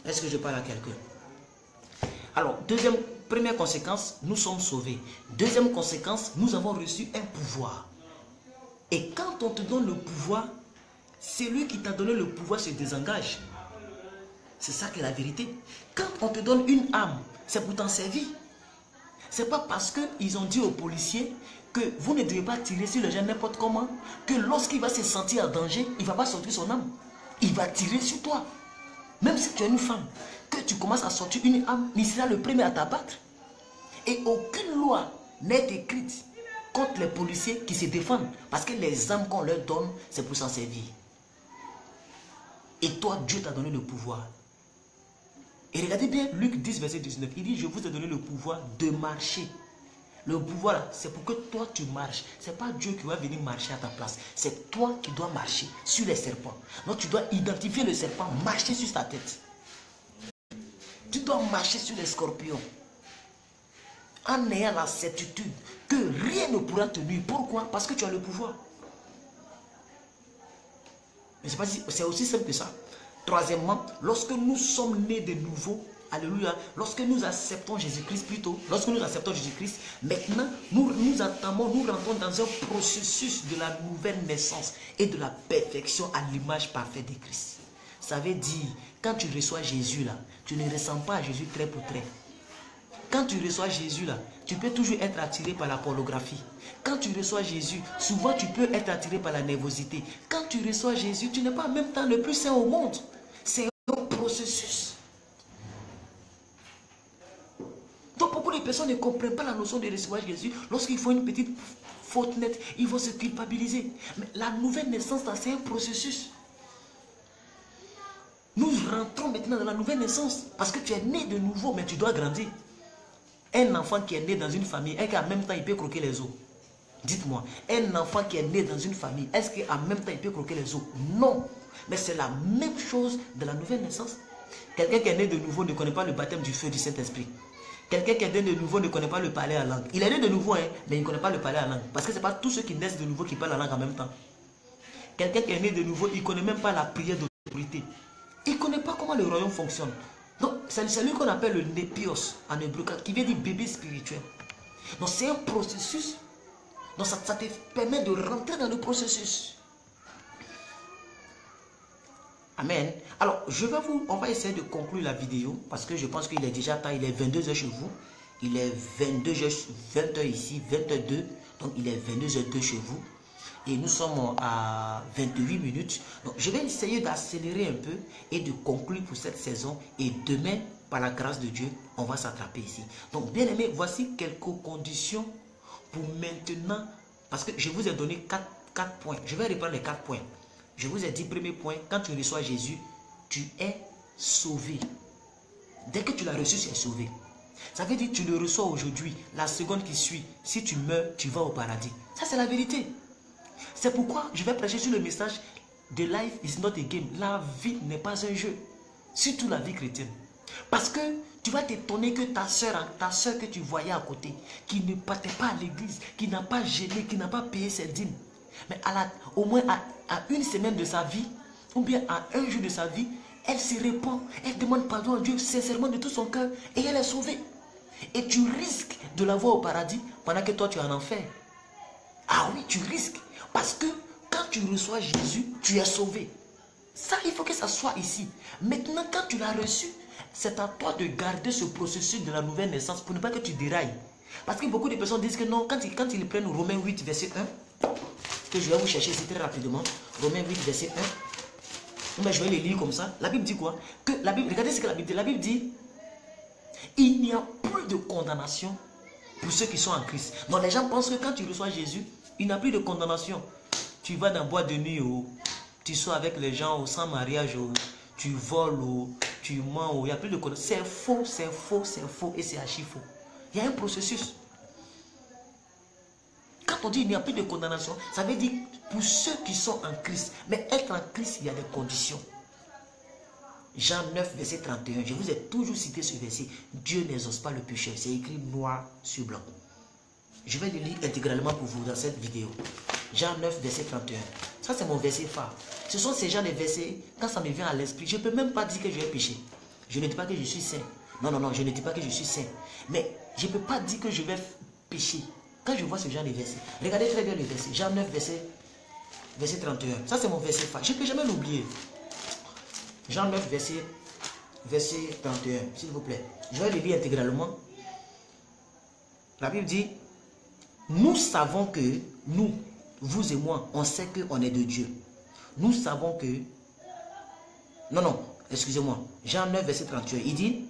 Est-ce que je parle à quelqu'un? Alors, première conséquence, nous sommes sauvés. Deuxième conséquence, nous avons reçu un pouvoir. Et quand on te donne le pouvoir, celui qui t'a donné le pouvoir se désengage. C'est ça qui est la vérité. Quand on te donne une arme, c'est pour t'en servir. Ce n'est pas parce qu'ils ont dit aux policiers que vous ne devez pas tirer sur les gens n'importe comment, que lorsqu'il va se sentir en danger, il ne va pas sortir son arme. Il va tirer sur toi. Même si tu es une femme, que tu commences à sortir une arme, il sera le premier à t'abattre. Et aucune loi n'est écrite contre les policiers qui se défendent. Parce que les armes qu'on leur donne, c'est pour s'en servir. Et toi, Dieu t'a donné le pouvoir. Et regardez bien Luc 10, verset 19. Il dit, je vous ai donné le pouvoir de marcher. Le pouvoir, c'est pour que toi, tu marches. Ce n'est pas Dieu qui va venir marcher à ta place. C'est toi qui dois marcher sur les serpents. Donc, tu dois identifier le serpent, marcher sur sa tête. Tu dois marcher sur les scorpions. En ayant la certitude que rien ne pourra te nuire. Pourquoi? Parce que tu as le pouvoir. Mais c'est aussi simple que ça. Troisièmement, lorsque nous sommes nés de nouveau, alléluia, lorsque nous acceptons Jésus-Christ plutôt, lorsque nous acceptons Jésus-Christ, maintenant, nous rentrons dans un processus de la nouvelle naissance et de la perfection à l'image parfaite de Christ. Ça veut dire, quand tu reçois Jésus là, tu ne ressens pas Jésus trait pour trait. Quand tu reçois Jésus là, tu peux toujours être attiré par la pornographie. Quand tu reçois Jésus, souvent tu peux être attiré par la nervosité. Quand tu reçois Jésus, tu n'es pas en même temps le plus saint au monde. C'est un processus. Donc beaucoup de personnes ne comprennent pas la notion de recevoir Jésus. Lorsqu'ils font une petite faute nette, ils vont se culpabiliser. Mais la nouvelle naissance, c'est un processus. Nous rentrons maintenant dans la nouvelle naissance. Parce que tu es né de nouveau, mais tu dois grandir. Un enfant qui est né dans une famille, est-ce qu'en même temps il peut croquer les os? Dites-moi, un enfant qui est né dans une famille, est-ce qu'en même temps il peut croquer les os? Non. Mais c'est la même chose de la nouvelle naissance. Quelqu'un qui est né de nouveau ne connaît pas le baptême du feu du Saint-Esprit. Quelqu'un qui est né de nouveau ne connaît pas le parler à langue. Il est né de nouveau, hein, mais il ne connaît pas le parler à langue. Parce que ce n'est pas tous ceux qui naissent de nouveau qui parlent la langue en même temps. Quelqu'un qui est né de nouveau, il ne connaît même pas la prière d'autorité. Il ne connaît pas comment le royaume fonctionne. Donc, c'est lui qu'on appelle le népios en hébreu, qui veut dire bébé spirituel. Donc, c'est un processus. Donc, ça te permet de rentrer dans le processus. Amen. Alors, on va essayer de conclure la vidéo parce que je pense qu'il est déjà temps, il est 22h chez vous. Il est 20h ici, 22. Donc, il est 22h02 chez vous. Et nous sommes à 28 minutes. Donc, je vais essayer d'accélérer un peu et de conclure pour cette saison. Et demain, par la grâce de Dieu, on va s'attraper ici. Donc, bien aimé, voici quelques conditions pour maintenant. Parce que je vous ai donné 4 points. Je vais reprendre les 4 points. Je vous ai dit, premier point, quand tu reçois Jésus, tu es sauvé. Dès que tu l'as reçu, tu es sauvé. Ça veut dire que tu le reçois aujourd'hui. La seconde qui suit, si tu meurs, tu vas au paradis. Ça, c'est la vérité. C'est pourquoi je vais prêcher sur le message The life is not a game. La vie n'est pas un jeu. Surtout la vie chrétienne. Parce que tu vas t'étonner que ta soeur que tu voyais à côté, qui ne partait pas à l'église, qui n'a pas gêné, qui n'a pas payé ses dîmes, mais au moins à une semaine de sa vie, ou bien à un jour de sa vie, elle se répand, elle demande pardon à Dieu sincèrement de tout son cœur et elle est sauvée. Et tu risques de la voir au paradis pendant que toi tu es en enfer. Ah oui, tu risques. Parce que quand tu reçois Jésus, tu es sauvé. Ça, il faut que ça soit ici. Maintenant, quand tu l'as reçu, c'est à toi de garder ce processus de la nouvelle naissance pour ne pas que tu dérailles. Parce que beaucoup de personnes disent que non, quand ils prennent Romains 8, verset 1, que je vais vous chercher ici très rapidement. Romains 8, verset 1. Mais je vais les lire comme ça. La Bible dit quoi? Que la Bible, regardez ce que la Bible dit. La Bible dit, il n'y a plus de condamnation pour ceux qui sont en Christ. Donc les gens pensent que quand tu reçois Jésus, il n'y a plus de condamnation. Tu vas dans boîte de nuit, tu sors avec les gens sans mariage, tu voles, tu mens, il n'y a plus de condamnation. C'est faux, c'est faux, c'est faux et c'est archi faux. Il y a un processus. Quand on dit il n'y a plus de condamnation, ça veut dire pour ceux qui sont en Christ. Mais être en Christ, il y a des conditions. Jean 9, verset 31. Je vous ai toujours cité ce verset. Dieu n'exauce pas le péché. C'est écrit noir sur blanc. Je vais le lire intégralement pour vous dans cette vidéo. Jean 9, verset 31. Ça, c'est mon verset phare. Ce sont ces gens de versets, quand ça me vient à l'esprit, je ne peux même pas dire que je vais pécher. Je ne dis pas que je suis saint. Non, non, non, je ne dis pas que je suis saint. Mais je ne peux pas dire que je vais pécher. Quand je vois ce genre de versets, regardez très bien le verset. Jean 9, verset 31. Ça, c'est mon verset phare. Je ne peux jamais l'oublier. Jean 9, verset 31, s'il vous plaît. Je vais le lire intégralement. La Bible dit, nous savons que, nous, vous et moi, on sait qu'on est de Dieu. Nous savons que, non, excusez-moi, Jean 9, verset 31, il dit,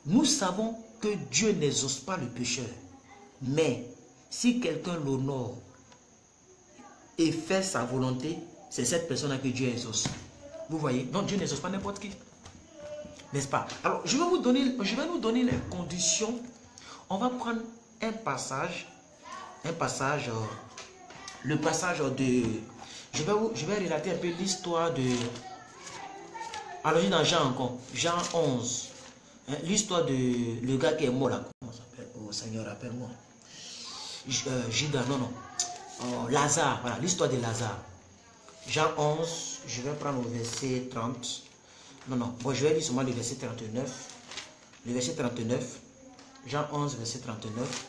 nous savons que Dieu n'exauce pas le pécheur, mais si quelqu'un l'honore et fait sa volonté, c'est cette personne-là que Dieu exauce. Vous voyez? Donc Dieu n'exauce pas n'importe qui. N'est-ce pas? Alors, je vais nous donner les conditions. On va prendre un passage, le passage de... Je vais relater un peu l'histoire de... Alors, dans Jean encore, Jean 11. Hein, l'histoire de le gars qui est mort là. Comment ça s'appelle? Oh Seigneur, rappelle-moi. Judas, non. Lazare, voilà, l'histoire de Lazare. Jean 11, je vais prendre le verset 30. Non, bon, je vais lire seulement le verset 39. Le verset 39. Jean 11, verset 39.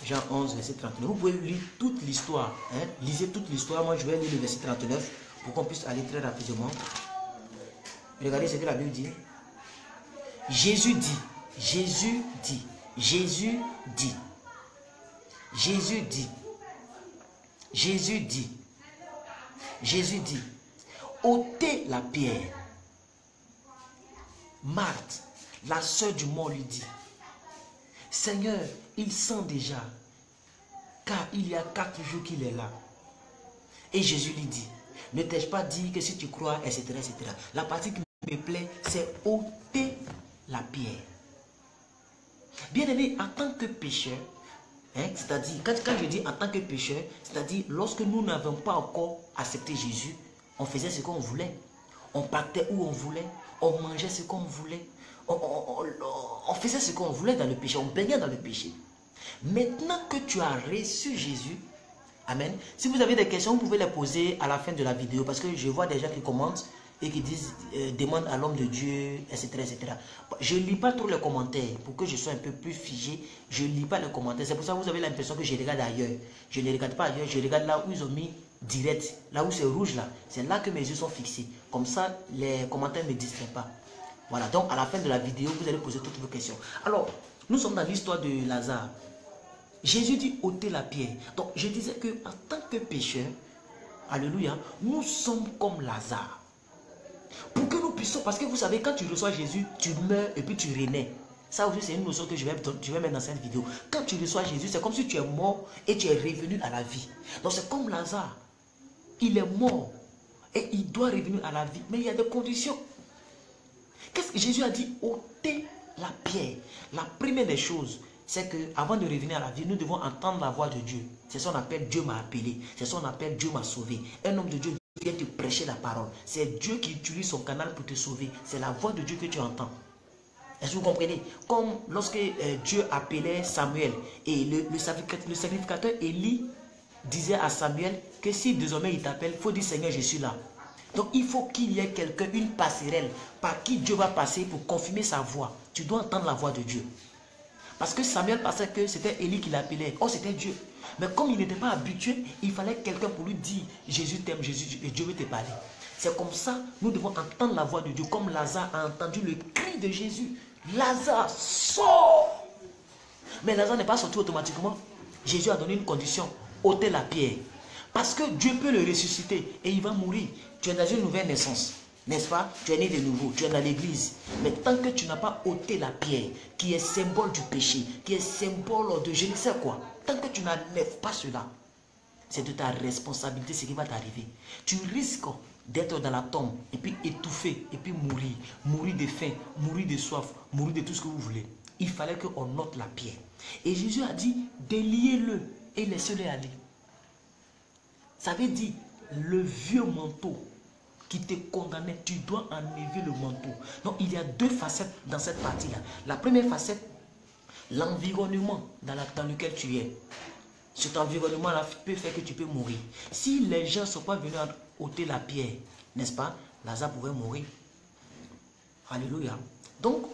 Jean 11, verset 39. Vous pouvez lire toute l'histoire. Hein? Lisez toute l'histoire. Moi, je vais lire le verset 39 pour qu'on puisse aller très rapidement. Regardez ce que la Bible dit. Jésus dit, ôtez la pierre. Marthe, la sœur du mort, lui dit, Seigneur, il sent déjà, car il y a 4 jours qu'il est là. Et Jésus lui dit, ne t'ai-je pas dit que si tu crois, etc., etc. La partie qui me plaît, c'est ôter la pierre. Bien aimé, en tant que pécheur, hein, c'est-à-dire, quand je dis en tant que pécheur, c'est-à-dire lorsque nous n'avons pas encore accepté Jésus, on faisait ce qu'on voulait. On partait où on voulait. On mangeait ce qu'on voulait. On faisait ce qu'on voulait dans le péché. On baignait dans le péché. Maintenant que tu as reçu Jésus, amen. Si vous avez des questions, vous pouvez les poser à la fin de la vidéo. Parce que je vois des gens qui commentent et qui disent, demandent à l'homme de Dieu, etc., etc. Je ne lis pas trop les commentaires pour que je sois un peu plus figé. Je ne lis pas les commentaires. C'est pour ça que vous avez l'impression que je regarde ailleurs. Je ne regarde pas ailleurs. Je regarde là où ils ont mis direct. Là où c'est rouge là. C'est là que mes yeux sont fixés. Comme ça, les commentaires ne me distraient pas. Voilà. Donc, à la fin de la vidéo, vous allez poser toutes vos questions. Alors, nous sommes dans l'histoire de Lazare. Jésus dit ôter la pierre. Donc, je disais que en tant que pécheur, alléluia, nous sommes comme Lazare. Pour que nous puissions, parce que vous savez, quand tu reçois Jésus, tu meurs et puis tu renais. Ça aussi, c'est une notion que je vais mettre dans cette vidéo. Quand tu reçois Jésus, c'est comme si tu es mort et tu es revenu à la vie. Donc, c'est comme Lazare. Il est mort et il doit revenir à la vie. Mais il y a des conditions. Qu'est-ce que Jésus a dit? Ôtez la pierre. La première des choses, c'est qu'avant de revenir à la vie, nous devons entendre la voix de Dieu. C'est ce qu'on appelle Dieu m'a appelé. C'est ce qu'on appelle Dieu m'a sauvé. Un homme de Dieu vient te prêcher la parole. C'est Dieu qui utilise son canal pour te sauver. C'est la voix de Dieu que tu entends. Est-ce que vous comprenez? Comme lorsque Dieu appelait Samuel et le sacrificateur Élie disait à Samuel que si désormais il t'appelle, il faut dire Seigneur, je suis là. Donc il faut qu'il y ait quelqu'un, une passerelle par qui Dieu va passer pour confirmer sa voix. Tu dois entendre la voix de Dieu. Parce que Samuel pensait que c'était Élie qui l'appelait. Oh, c'était Dieu. Mais comme il n'était pas habitué, il fallait quelqu'un pour lui dire Jésus t'aime, Dieu veut te parler. C'est comme ça, nous devons entendre la voix de Dieu, comme Lazare a entendu le cri de Jésus. Lazare, sort! Mais Lazare n'est pas sorti automatiquement. Jésus a donné une condition, ôtez la pierre. Parce que Dieu peut le ressusciter et il va mourir. Tu es dans une nouvelle naissance. N'est-ce pas? Tu es né de nouveau, tu es dans l'église. Mais tant que tu n'as pas ôté la pierre, qui est symbole du péché, qui est symbole de je ne sais quoi, tant que tu n'enlèves pas cela, c'est de ta responsabilité ce qui va t'arriver. Tu risques d'être dans la tombe, et puis étouffé, et puis mourir. Mourir de faim, mourir de soif, mourir de tout ce que vous voulez. Il fallait qu'on ôte la pierre. Et Jésus a dit, déliez-le et laissez-le aller. Ça veut dire, le vieux manteau qui te condamnait, tu dois enlever le manteau. Donc, il y a deux facettes dans cette partie-là. La première facette, l'environnement dans lequel tu es. Cet environnement-là peut faire que tu peux mourir. Si les gens ne sont pas venus ôter la pierre, n'est-ce pas, Lazare pouvait mourir. Alléluia. Donc,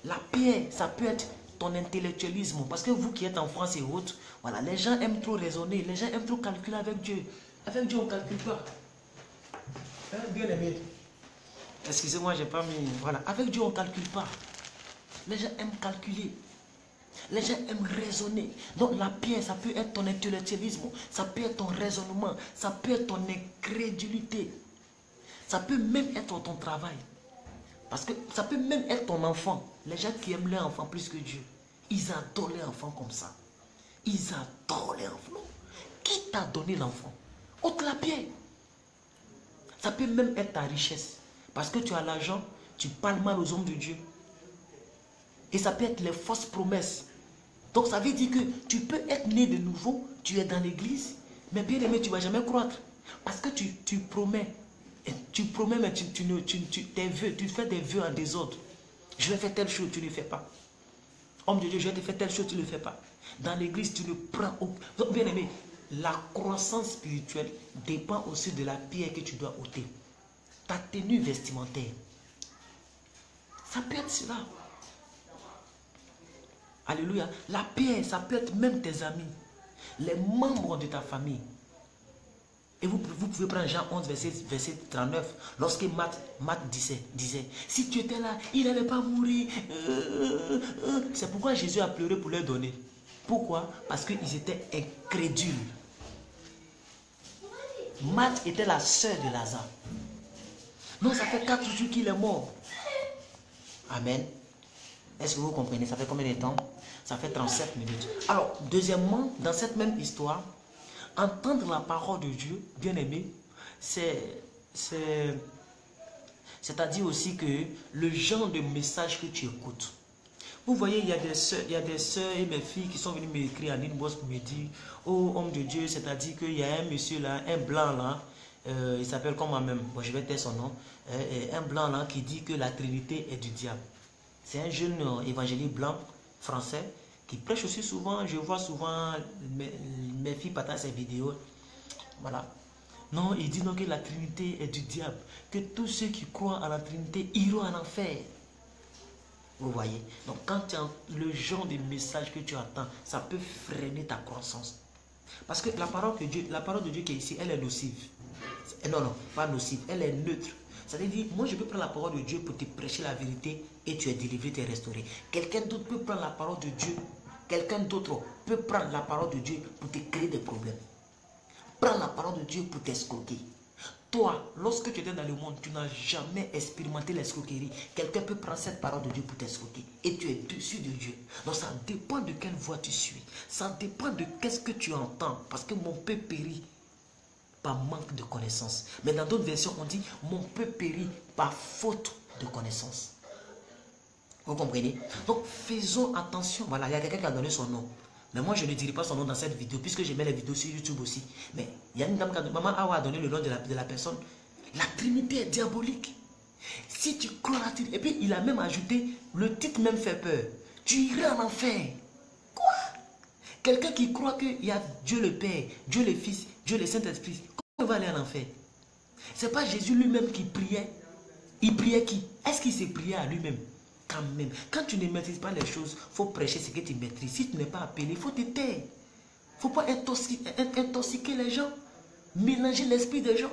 la pierre, ça peut être ton intellectualisme. Parce que vous qui êtes en France et autres, voilà, les gens aiment trop raisonner, les gens aiment trop calculer avec Dieu. Avec Dieu, on ne calcule pas. Hein, bien aimé. Excusez-moi, j'ai pas mis. Voilà, avec Dieu, on ne calcule pas. Les gens aiment calculer. Les gens aiment raisonner. Donc la pierre, ça peut être ton intellectualisme, ça peut être ton raisonnement, ça peut être ton incrédulité. Ça peut même être ton travail. Parce que ça peut même être ton enfant. Les gens qui aiment leur enfant plus que Dieu, ils adorent leur enfant comme ça. Ils adorent leur enfant. Qui t'a donné l'enfant? Ôte la pierre. Ça peut même être ta richesse. Parce que tu as l'argent, tu parles mal aux hommes de Dieu. Et ça peut être les fausses promesses. Donc ça veut dire que tu peux être né de nouveau, tu es dans l'église, mais bien aimé, tu ne vas jamais croître. Parce que tu promets. Tu promets, mais tu fais des vœux en désordre. Je vais faire telle chose, tu ne le fais pas. Homme de Dieu, je vais te faire telle chose, tu ne le fais pas. Dans l'église, tu ne prends aucun. Donc bien aimé, la croissance spirituelle dépend aussi de la pierre que tu dois ôter. Ta tenue vestimentaire. Ça peut être cela. Alléluia. La pierre, ça peut être même tes amis, les membres de ta famille. Et vous pouvez prendre Jean 11, verset 39. Lorsque Matt disait, si tu étais là, il n'allait pas mourir. C'est pourquoi Jésus a pleuré pour leur donner. Pourquoi? Parce qu'ils étaient incrédules. Matt était la sœur de Lazare. Non, ça fait 4 jours qu'il est mort. Amen. Est-ce que vous comprenez? Ça fait combien de temps? Ça fait 37 minutes. Alors, deuxièmement, dans cette même histoire, entendre la parole de Dieu, bien aimé, c'est-à-dire aussi que le genre de message que tu écoutes. Vous voyez, il y a des soeurs et mes filles qui sont venues m'écrire en inbox pour me dire, oh homme de Dieu, c'est-à-dire qu'il y a un monsieur là, un blanc là, il s'appelle comme moi-même, bon, je vais taire son nom, un blanc là qui dit que la Trinité est du diable. C'est un jeune évangéliste blanc, français, qui prêche aussi souvent. Je vois souvent mes filles partager ces vidéos. Voilà. Non, il dit donc que la Trinité est du diable. Que tous ceux qui croient à la Trinité iront en enfer. Vous voyez? Donc quand tu as le genre de message que tu attends, ça peut freiner ta croissance. Parce que la parole de Dieu qui est ici, elle est nocive. Non, non, pas nocive, elle est neutre. Ça veut dire, moi je peux prendre la parole de Dieu pour te prêcher la vérité et tu es délivré, tu es restauré. Quelqu'un d'autre peut prendre la parole de Dieu. Quelqu'un d'autre peut prendre la parole de Dieu pour te créer des problèmes. Prends la parole de Dieu pour t'escroquer. Toi, lorsque tu étais dans le monde, tu n'as jamais expérimenté l'escroquerie. Quelqu'un peut prendre cette parole de Dieu pour t'escroquer. Et tu es dessus de Dieu. Donc ça dépend de quelle voie tu suis. Ça dépend de qu'est-ce que tu entends. Parce que mon peuple périt par manque de connaissance. Mais dans d'autres versions, on dit mon peuple périt par faute de connaissance. Vous comprenez? Donc faisons attention. Voilà, il y a quelqu'un qui a donné son nom. Mais moi, je ne dirai pas son nom dans cette vidéo, puisque je mets les vidéos sur YouTube aussi. Mais il y a une dame qui a donné, Maman Awa a donné le nom de la personne. La Trinité est diabolique. Si tu crois à la Trinité, et puis il a même ajouté, le titre même fait peur. Tu iras en enfer. Quoi? Quelqu'un qui croit qu'il y a Dieu le Père, Dieu le Fils, Dieu le Saint-Esprit, comment il va aller en enfer? Ce n'est pas Jésus lui-même qui priait. Il priait qui? Est-ce qu'il s'est prié à lui-même? Quand même, quand tu ne maîtrises pas les choses, il faut prêcher ce que tu maîtrises. Si tu n'es pas appelé, il faut te taire. Il ne faut pas intoxiquer les gens, mélanger l'esprit des gens.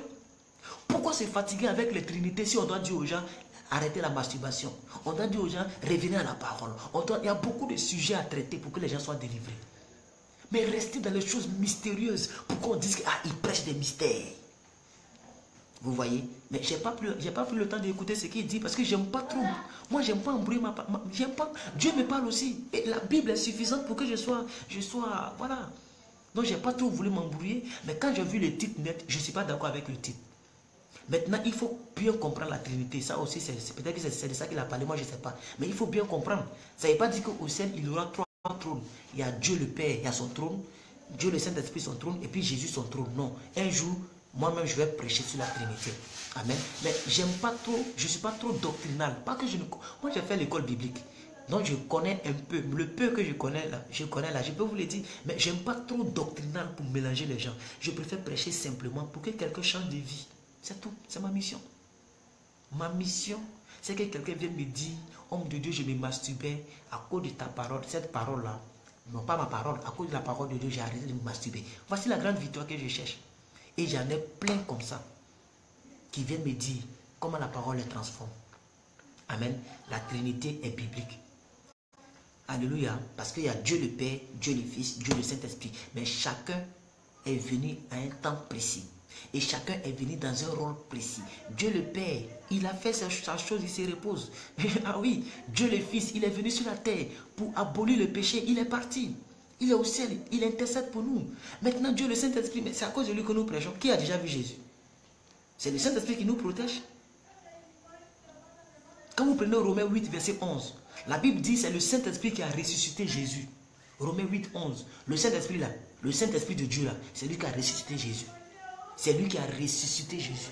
Pourquoi se fatiguer avec les trinités si on doit dire aux gens arrêtez la masturbation? On doit dire aux gens revenez à la parole. Il y a beaucoup de sujets à traiter pour que les gens soient délivrés. Mais restez dans les choses mystérieuses pour qu'on dise qu'il prêche des mystères. Vous voyez? Mais j'ai pas pris le temps d'écouter ce qu'il dit parce que j'aime pas trop. Moi, j'aime pas embrouiller j'aime pas. Dieu me parle aussi. Et la Bible est suffisante pour que je sois voilà. Donc, j'ai pas trop voulu m'embrouiller. Mais quand j'ai vu le titre net, je suis pas d'accord avec le titre. Maintenant, il faut bien comprendre la Trinité. Ça aussi, c'est peut-être que c'est de ça qu'il a parlé. Moi, je ne sais pas. Mais il faut bien comprendre. Ça ne veut pas dire qu'au ciel, il y aura 3 trônes. Il y a Dieu le Père, il y a son trône. Dieu le Saint-Esprit, son trône. Et puis Jésus, son trône. Non. Un jour, moi-même, je vais prêcher sur la Trinité. Amen. Mais j'aime pas trop, je ne suis pas trop doctrinal. Pas que je ne... Moi, j'ai fait l'école biblique. Donc, je connais un peu. Le peu que je connais là, je peux vous le dire. Mais j'aime pas trop doctrinal pour mélanger les gens. Je préfère prêcher simplement pour que quelqu'un change de vie. C'est tout. C'est ma mission. Ma mission, c'est que quelqu'un vienne me dire, homme de Dieu, je me masturbais à cause de ta parole. Cette parole-là, non pas ma parole, à cause de la parole de Dieu, j'ai arrêté de me masturber. Voici la grande victoire que je cherche. Et j'en ai plein comme ça, qui viennent me dire comment la parole les transforme. Amen. La Trinité est biblique. Alléluia. Parce qu'il y a Dieu le Père, Dieu le Fils, Dieu le Saint-Esprit. Mais chacun est venu à un temps précis. Et chacun est venu dans un rôle précis. Dieu le Père, il a fait sa chose, il se repose. Ah oui, Dieu le Fils, il est venu sur la terre pour abolir le péché. Il est parti. Il est au ciel, il intercède pour nous. Maintenant, Dieu le Saint-Esprit, c'est à cause de lui que nous prêchons. Qui a déjà vu Jésus? C'est le Saint-Esprit qui nous protège. Quand vous prenez Romains 8, verset 11, la Bible dit c'est le Saint-Esprit qui a ressuscité Jésus. Romains 8, 11. Le Saint-Esprit là, le Saint-Esprit de Dieu là, c'est lui qui a ressuscité Jésus. C'est lui qui a ressuscité Jésus.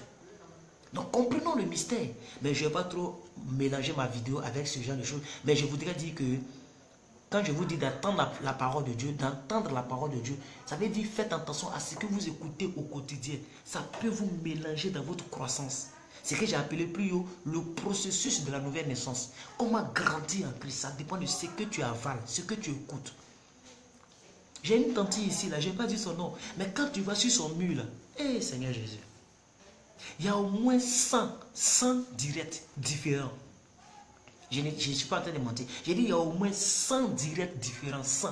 Donc comprenons le mystère. Mais je ne vais pas trop mélanger ma vidéo avec ce genre de choses. Mais je voudrais dire que quand je vous dis d'entendre la parole de Dieu, d'entendre la parole de Dieu, ça veut dire faites attention à ce que vous écoutez au quotidien. Ça peut vous mélanger dans votre croissance. C'est ce que j'ai appelé plus haut le processus de la nouvelle naissance. Comment grandir en Christ, ça dépend de ce que tu avales, ce que tu écoutes. J'ai une tante ici, là, je n'ai pas dit son nom, mais quand tu vas sur son mur, là, hé Seigneur Jésus, il y a au moins 100 directs différents. Je ne suis pas en train de mentir. J'ai dit il y a au moins 100 directs différents, 100.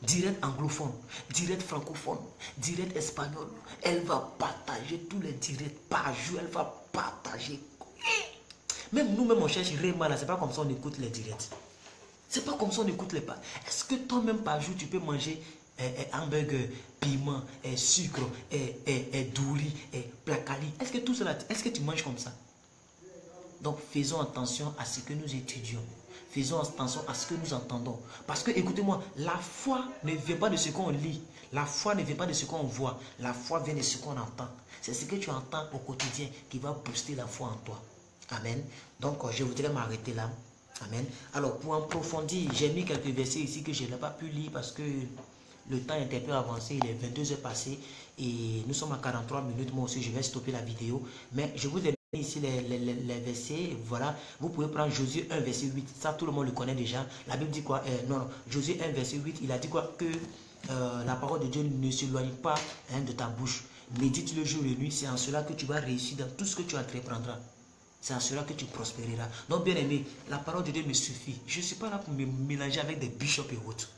Direct anglophone, direct francophone, direct espagnol. Elle va partager tous les directs par jour. Elle va partager. Même nous-mêmes, on cherche vraiment là. C'est pas comme ça on écoute les directs. C'est pas comme ça on écoute les pas. Est-ce que toi-même par jour, tu peux manger hamburger, piment, sucre, douli, placali? Est-ce que tout cela, est-ce que tu manges comme ça? Donc faisons attention à ce que nous étudions. Faisons attention à ce que nous entendons. Parce que, écoutez-moi, la foi ne vient pas de ce qu'on lit. La foi ne vient pas de ce qu'on voit. La foi vient de ce qu'on entend. C'est ce que tu entends au quotidien qui va booster la foi en toi. Amen. Donc, je voudrais m'arrêter là. Amen. Alors, pour approfondir, j'ai mis quelques versets ici que je n'ai pas pu lire parce que le temps est un peu avancé. Il est 22 heures passées et nous sommes à 43 minutes. Moi aussi, je vais stopper la vidéo. Mais je vous ai ici les versets, voilà, vous pouvez prendre Josué 1 verset 8, ça tout le monde le connaît déjà. La Bible dit quoi? Non, Josué 1 verset 8, il a dit quoi? Que la parole de Dieu ne s'éloigne pas de ta bouche. Médite le jour et la nuit, c'est en cela que tu vas réussir dans tout ce que tu entreprendras. C'est en cela que tu prospéreras. Donc bien aimé, la parole de Dieu me suffit. Je ne suis pas là pour me mélanger avec des bishops et autres.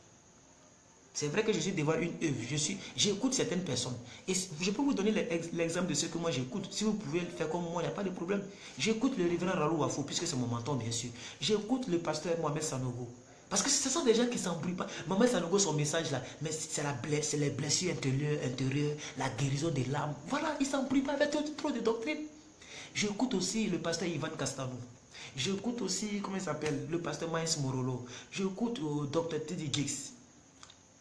C'est vrai que je suis devant une œuvre, j'écoute certaines personnes. Et je peux vous donner l'exemple de ce que moi j'écoute. Si vous pouvez le faire comme moi, il n'y a pas de problème. J'écoute le révérend Ralou Wafo, puisque c'est mon mentor bien sûr. J'écoute le pasteur Mohamed Sanogo. Parce que ce sont des gens qui ne s'embrouillent pas. Mohamed Sanogo, son message là, mais c'est les blessures intérieures, la guérison des larmes. Voilà, il ne s'embrouille pas avec trop de doctrines. J'écoute aussi le pasteur Ivan Castano. J'écoute aussi, comment il s'appelle, le pasteur Maïs Morolo. J'écoute Dr. Teddy Giggs.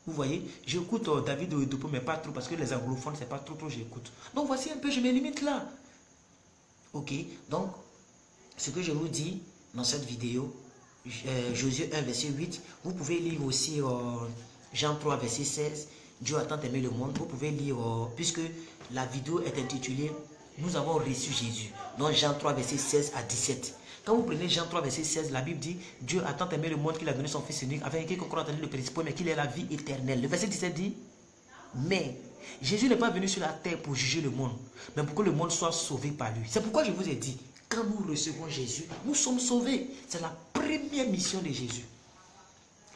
Vous voyez, j'écoute David Oedopo, mais pas trop, parce que les anglophones, c'est pas trop j'écoute. Donc voici un peu, je me limite là. Ok, donc, ce que je vous dis dans cette vidéo, Josué 1, verset 8, vous pouvez lire aussi Jean 3, verset 16, Dieu a tant aimé le monde. Vous pouvez lire, puisque la vidéo est intitulée Nous avons reçu Jésus. Donc Jean 3, verset 16 à 17. Quand vous prenez Jean 3, verset 16, la Bible dit Dieu a tant aimé le monde qu'il a donné son Fils unique, afin que quiconque entende le principe, mais qu'il ait la vie éternelle. Le verset 17 dit mais Jésus n'est pas venu sur la terre pour juger le monde, mais pour que le monde soit sauvé par lui. C'est pourquoi je vous ai dit, quand nous recevons Jésus, nous sommes sauvés. C'est la première mission de Jésus.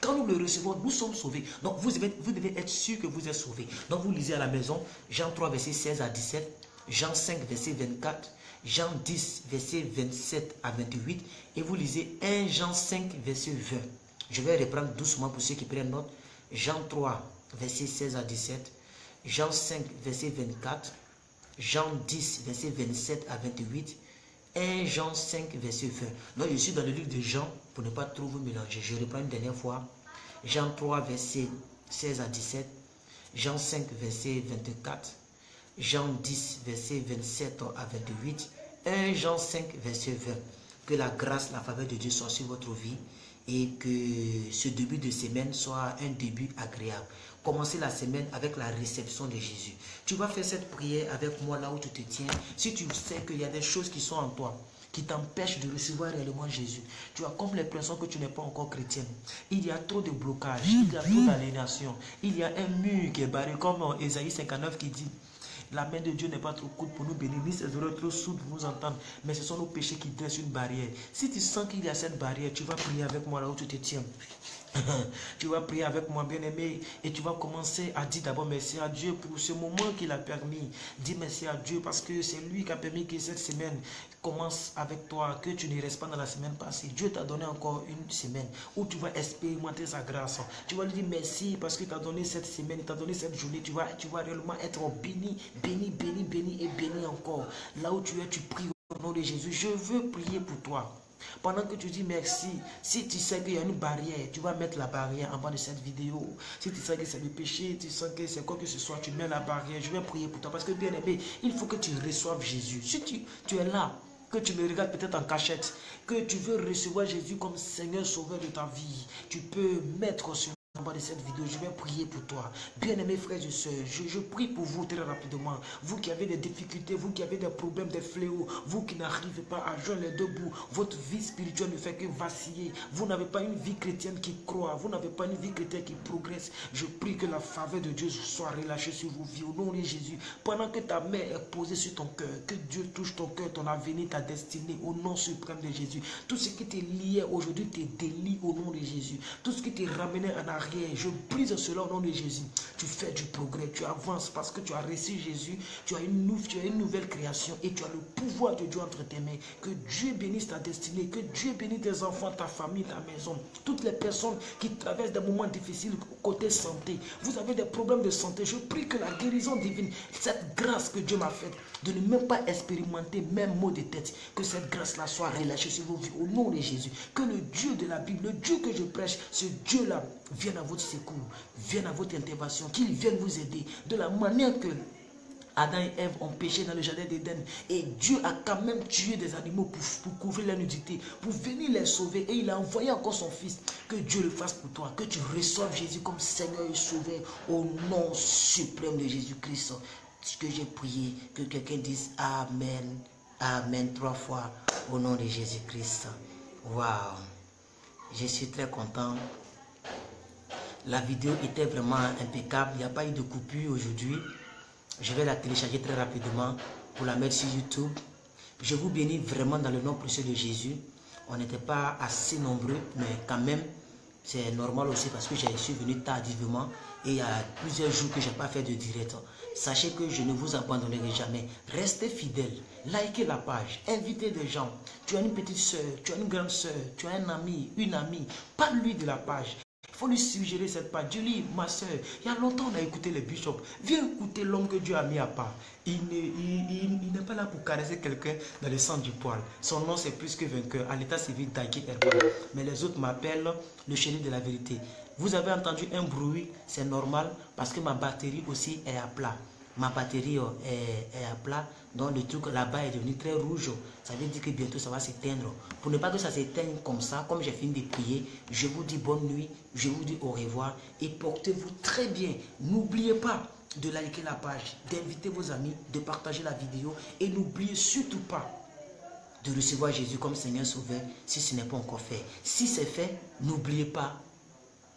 Quand nous le recevons, nous sommes sauvés. Donc vous devez être sûr que vous êtes sauvés. Donc vous lisez à la maison, Jean 3, verset 16 à 17, Jean 5, verset 24, Jean 10, verset 27 à 28, et vous lisez 1 Jean 5, verset 20. Je vais reprendre doucement pour ceux qui prennent note. Jean 3, verset 16 à 17, Jean 5, verset 24, Jean 10, verset 27 à 28, 1 Jean 5, verset 20. Donc je suis dans le livre de Jean, pour ne pas trop vous mélanger. Je reprends une dernière fois. Jean 3, verset 16 à 17, Jean 5, verset 24, Jean 10, verset 27 à 28, 1 Jean 5, verset 20. Que la grâce, la faveur de Dieu soit sur votre vie et que ce début de semaine soit un début agréable. Commencez la semaine avec la réception de Jésus. Tu vas faire cette prière avec moi là où tu te tiens. Si tu sais qu'il y a des choses qui sont en toi, qui t'empêchent de recevoir réellement Jésus. Tu as comme l'impression que tu n'es pas encore chrétienne. Il y a trop de blocages, il y a trop d'aliénation. Il y a un mur qui est barré, comme Ésaïe 59 qui dit: la main de Dieu n'est pas trop courte pour nous bénir, ni ses oreilles trop sourdes pour nous entendre, mais ce sont nos péchés qui dressent une barrière. Si tu sens qu'il y a cette barrière, tu vas prier avec moi là où tu te tiens. Tu vas prier avec moi, bien-aimé, et tu vas commencer à dire d'abord merci à Dieu pour ce moment qu'il a permis. Dis merci à Dieu parce que c'est lui qui a permis que cette semaine commence avec toi, que tu ne restes pas dans la semaine passée. Dieu t'a donné encore une semaine où tu vas expérimenter sa grâce. Tu vas lui dire merci parce qu'il t'a donné cette semaine, il t'a donné cette journée. Tu vas réellement être béni, béni, béni, béni et béni encore. Là où tu es, tu pries au nom de Jésus. Je veux prier pour toi. Pendant que tu dis merci, si tu sais qu'il y a une barrière, tu vas mettre la barrière en bas de cette vidéo. Si tu sais que c'est le péché, tu sens que c'est quoi que ce soit, tu mets la barrière. Je vais prier pour toi parce que bien aimé, il faut que tu reçoives Jésus. Si tu es là, que tu me regardes peut-être en cachette, que tu veux recevoir Jésus comme Seigneur Sauveur de ta vie, tu peux mettre sur en bas de cette vidéo, je vais prier pour toi. Bien-aimés frères et sœurs, je prie pour vous très rapidement. Vous qui avez des difficultés, vous qui avez des problèmes, des fléaux, vous qui n'arrivez pas à joindre les deux bouts, votre vie spirituelle ne fait que vaciller. Vous n'avez pas une vie chrétienne qui croit, vous n'avez pas une vie chrétienne qui progresse. Je prie que la faveur de Dieu soit relâchée sur vos vies au nom de Jésus. Pendant que ta main est posée sur ton cœur, que Dieu touche ton cœur, ton avenir, ta destinée au nom suprême de Jésus. Tout ce qui te liait aujourd'hui te délie au nom de Jésus. Tout ce qui te ramenait en arrière, je brise cela au nom de Jésus. Tu fais du progrès, tu avances parce que tu as reçu Jésus, tu as une nouvelle création et tu as le pouvoir de Dieu entre tes mains. Que Dieu bénisse ta destinée, que Dieu bénisse tes enfants, ta famille, ta maison. Toutes les personnes qui traversent des moments difficiles côté santé, vous avez des problèmes de santé, je prie que la guérison divine, cette grâce que Dieu m'a faite, de ne même pas expérimenter même mot de tête, que cette grâce-là soit relâchée sur vos vies au nom de Jésus. Que le Dieu de la Bible, le Dieu que je prêche, ce Dieu-là vienne à votre secours, vienne à votre intervention, qu'il vienne vous aider de la manière que Adam et Ève ont péché dans le jardin d'Éden et Dieu a quand même tué des animaux pour couvrir la nudité, pour venir les sauver, et il a envoyé encore son fils. Que Dieu le fasse pour toi, que tu reçoives Jésus comme Seigneur et Sauveur au nom suprême de Jésus-Christ. Ce que j'ai prié, que quelqu'un dise Amen, Amen 3 fois au nom de Jésus-Christ. Waouh, je suis très content. La vidéo était vraiment impeccable, il n'y a pas eu de coupure aujourd'hui. Je vais la télécharger très rapidement pour la mettre sur YouTube. Je vous bénis vraiment dans le nom précieux de Jésus. On n'était pas assez nombreux, mais quand même, c'est normal aussi parce que je suis venu tardivement et il y a plusieurs jours que je n'ai pas fait de direct. Sachez que je ne vous abandonnerai jamais. Restez fidèles, likez la page, invitez des gens. Tu as une petite soeur, tu as une grande soeur, tu as un ami, une amie, parle-lui de la page. Il faut lui suggérer cette page. Dieu dit, ma soeur, il y a longtemps on a écouté les bishops. Viens écouter l'homme que Dieu a mis à part. Il n'est pas là pour caresser quelqu'un dans le sang du poil. Son nom c'est plus que vainqueur. À l'état civil d'Aïki Herbal. Mais les autres m'appellent le chéri de la vérité. Vous avez entendu un bruit, c'est normal parce que ma batterie aussi est à plat. Ma batterie est à plat, donc le truc là-bas est devenu très rouge. Ça veut dire que bientôt ça va s'éteindre. Pour ne pas que ça s'éteigne comme ça, comme j'ai fini de prier, je vous dis bonne nuit, je vous dis au revoir et portez-vous très bien. N'oubliez pas de liker la page, d'inviter vos amis, de partager la vidéo et n'oubliez surtout pas de recevoir Jésus comme Seigneur Sauveur si ce n'est pas encore fait. Si c'est fait, n'oubliez pas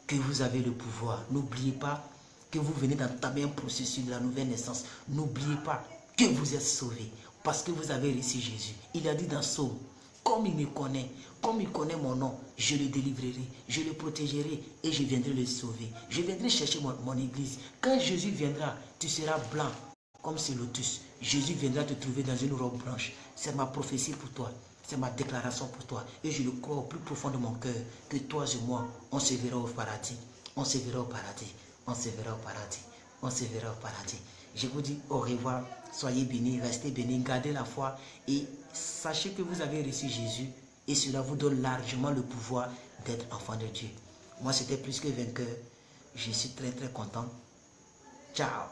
que vous avez le pouvoir. N'oubliez pas que vous venez d'entamer un processus de la nouvelle naissance. N'oubliez pas que vous êtes sauvés parce que vous avez reçu Jésus. Il a dit dans Psaume, comme il me connaît, comme il connaît mon nom, je le délivrerai, je le protégerai et je viendrai le sauver. Je viendrai chercher mon église. Quand Jésus viendra, tu seras blanc comme ce lotus. Jésus viendra te trouver dans une robe blanche. C'est ma prophétie pour toi. C'est ma déclaration pour toi. Et je le crois au plus profond de mon cœur que toi et moi, on se verra au paradis. On se verra au paradis. On se verra au paradis. On se verra au paradis. Je vous dis au revoir. Soyez bénis, restez bénis, gardez la foi et sachez que vous avez reçu Jésus et cela vous donne largement le pouvoir d'être enfant de Dieu. Moi, c'était plus que vainqueur. Je suis très content. Ciao.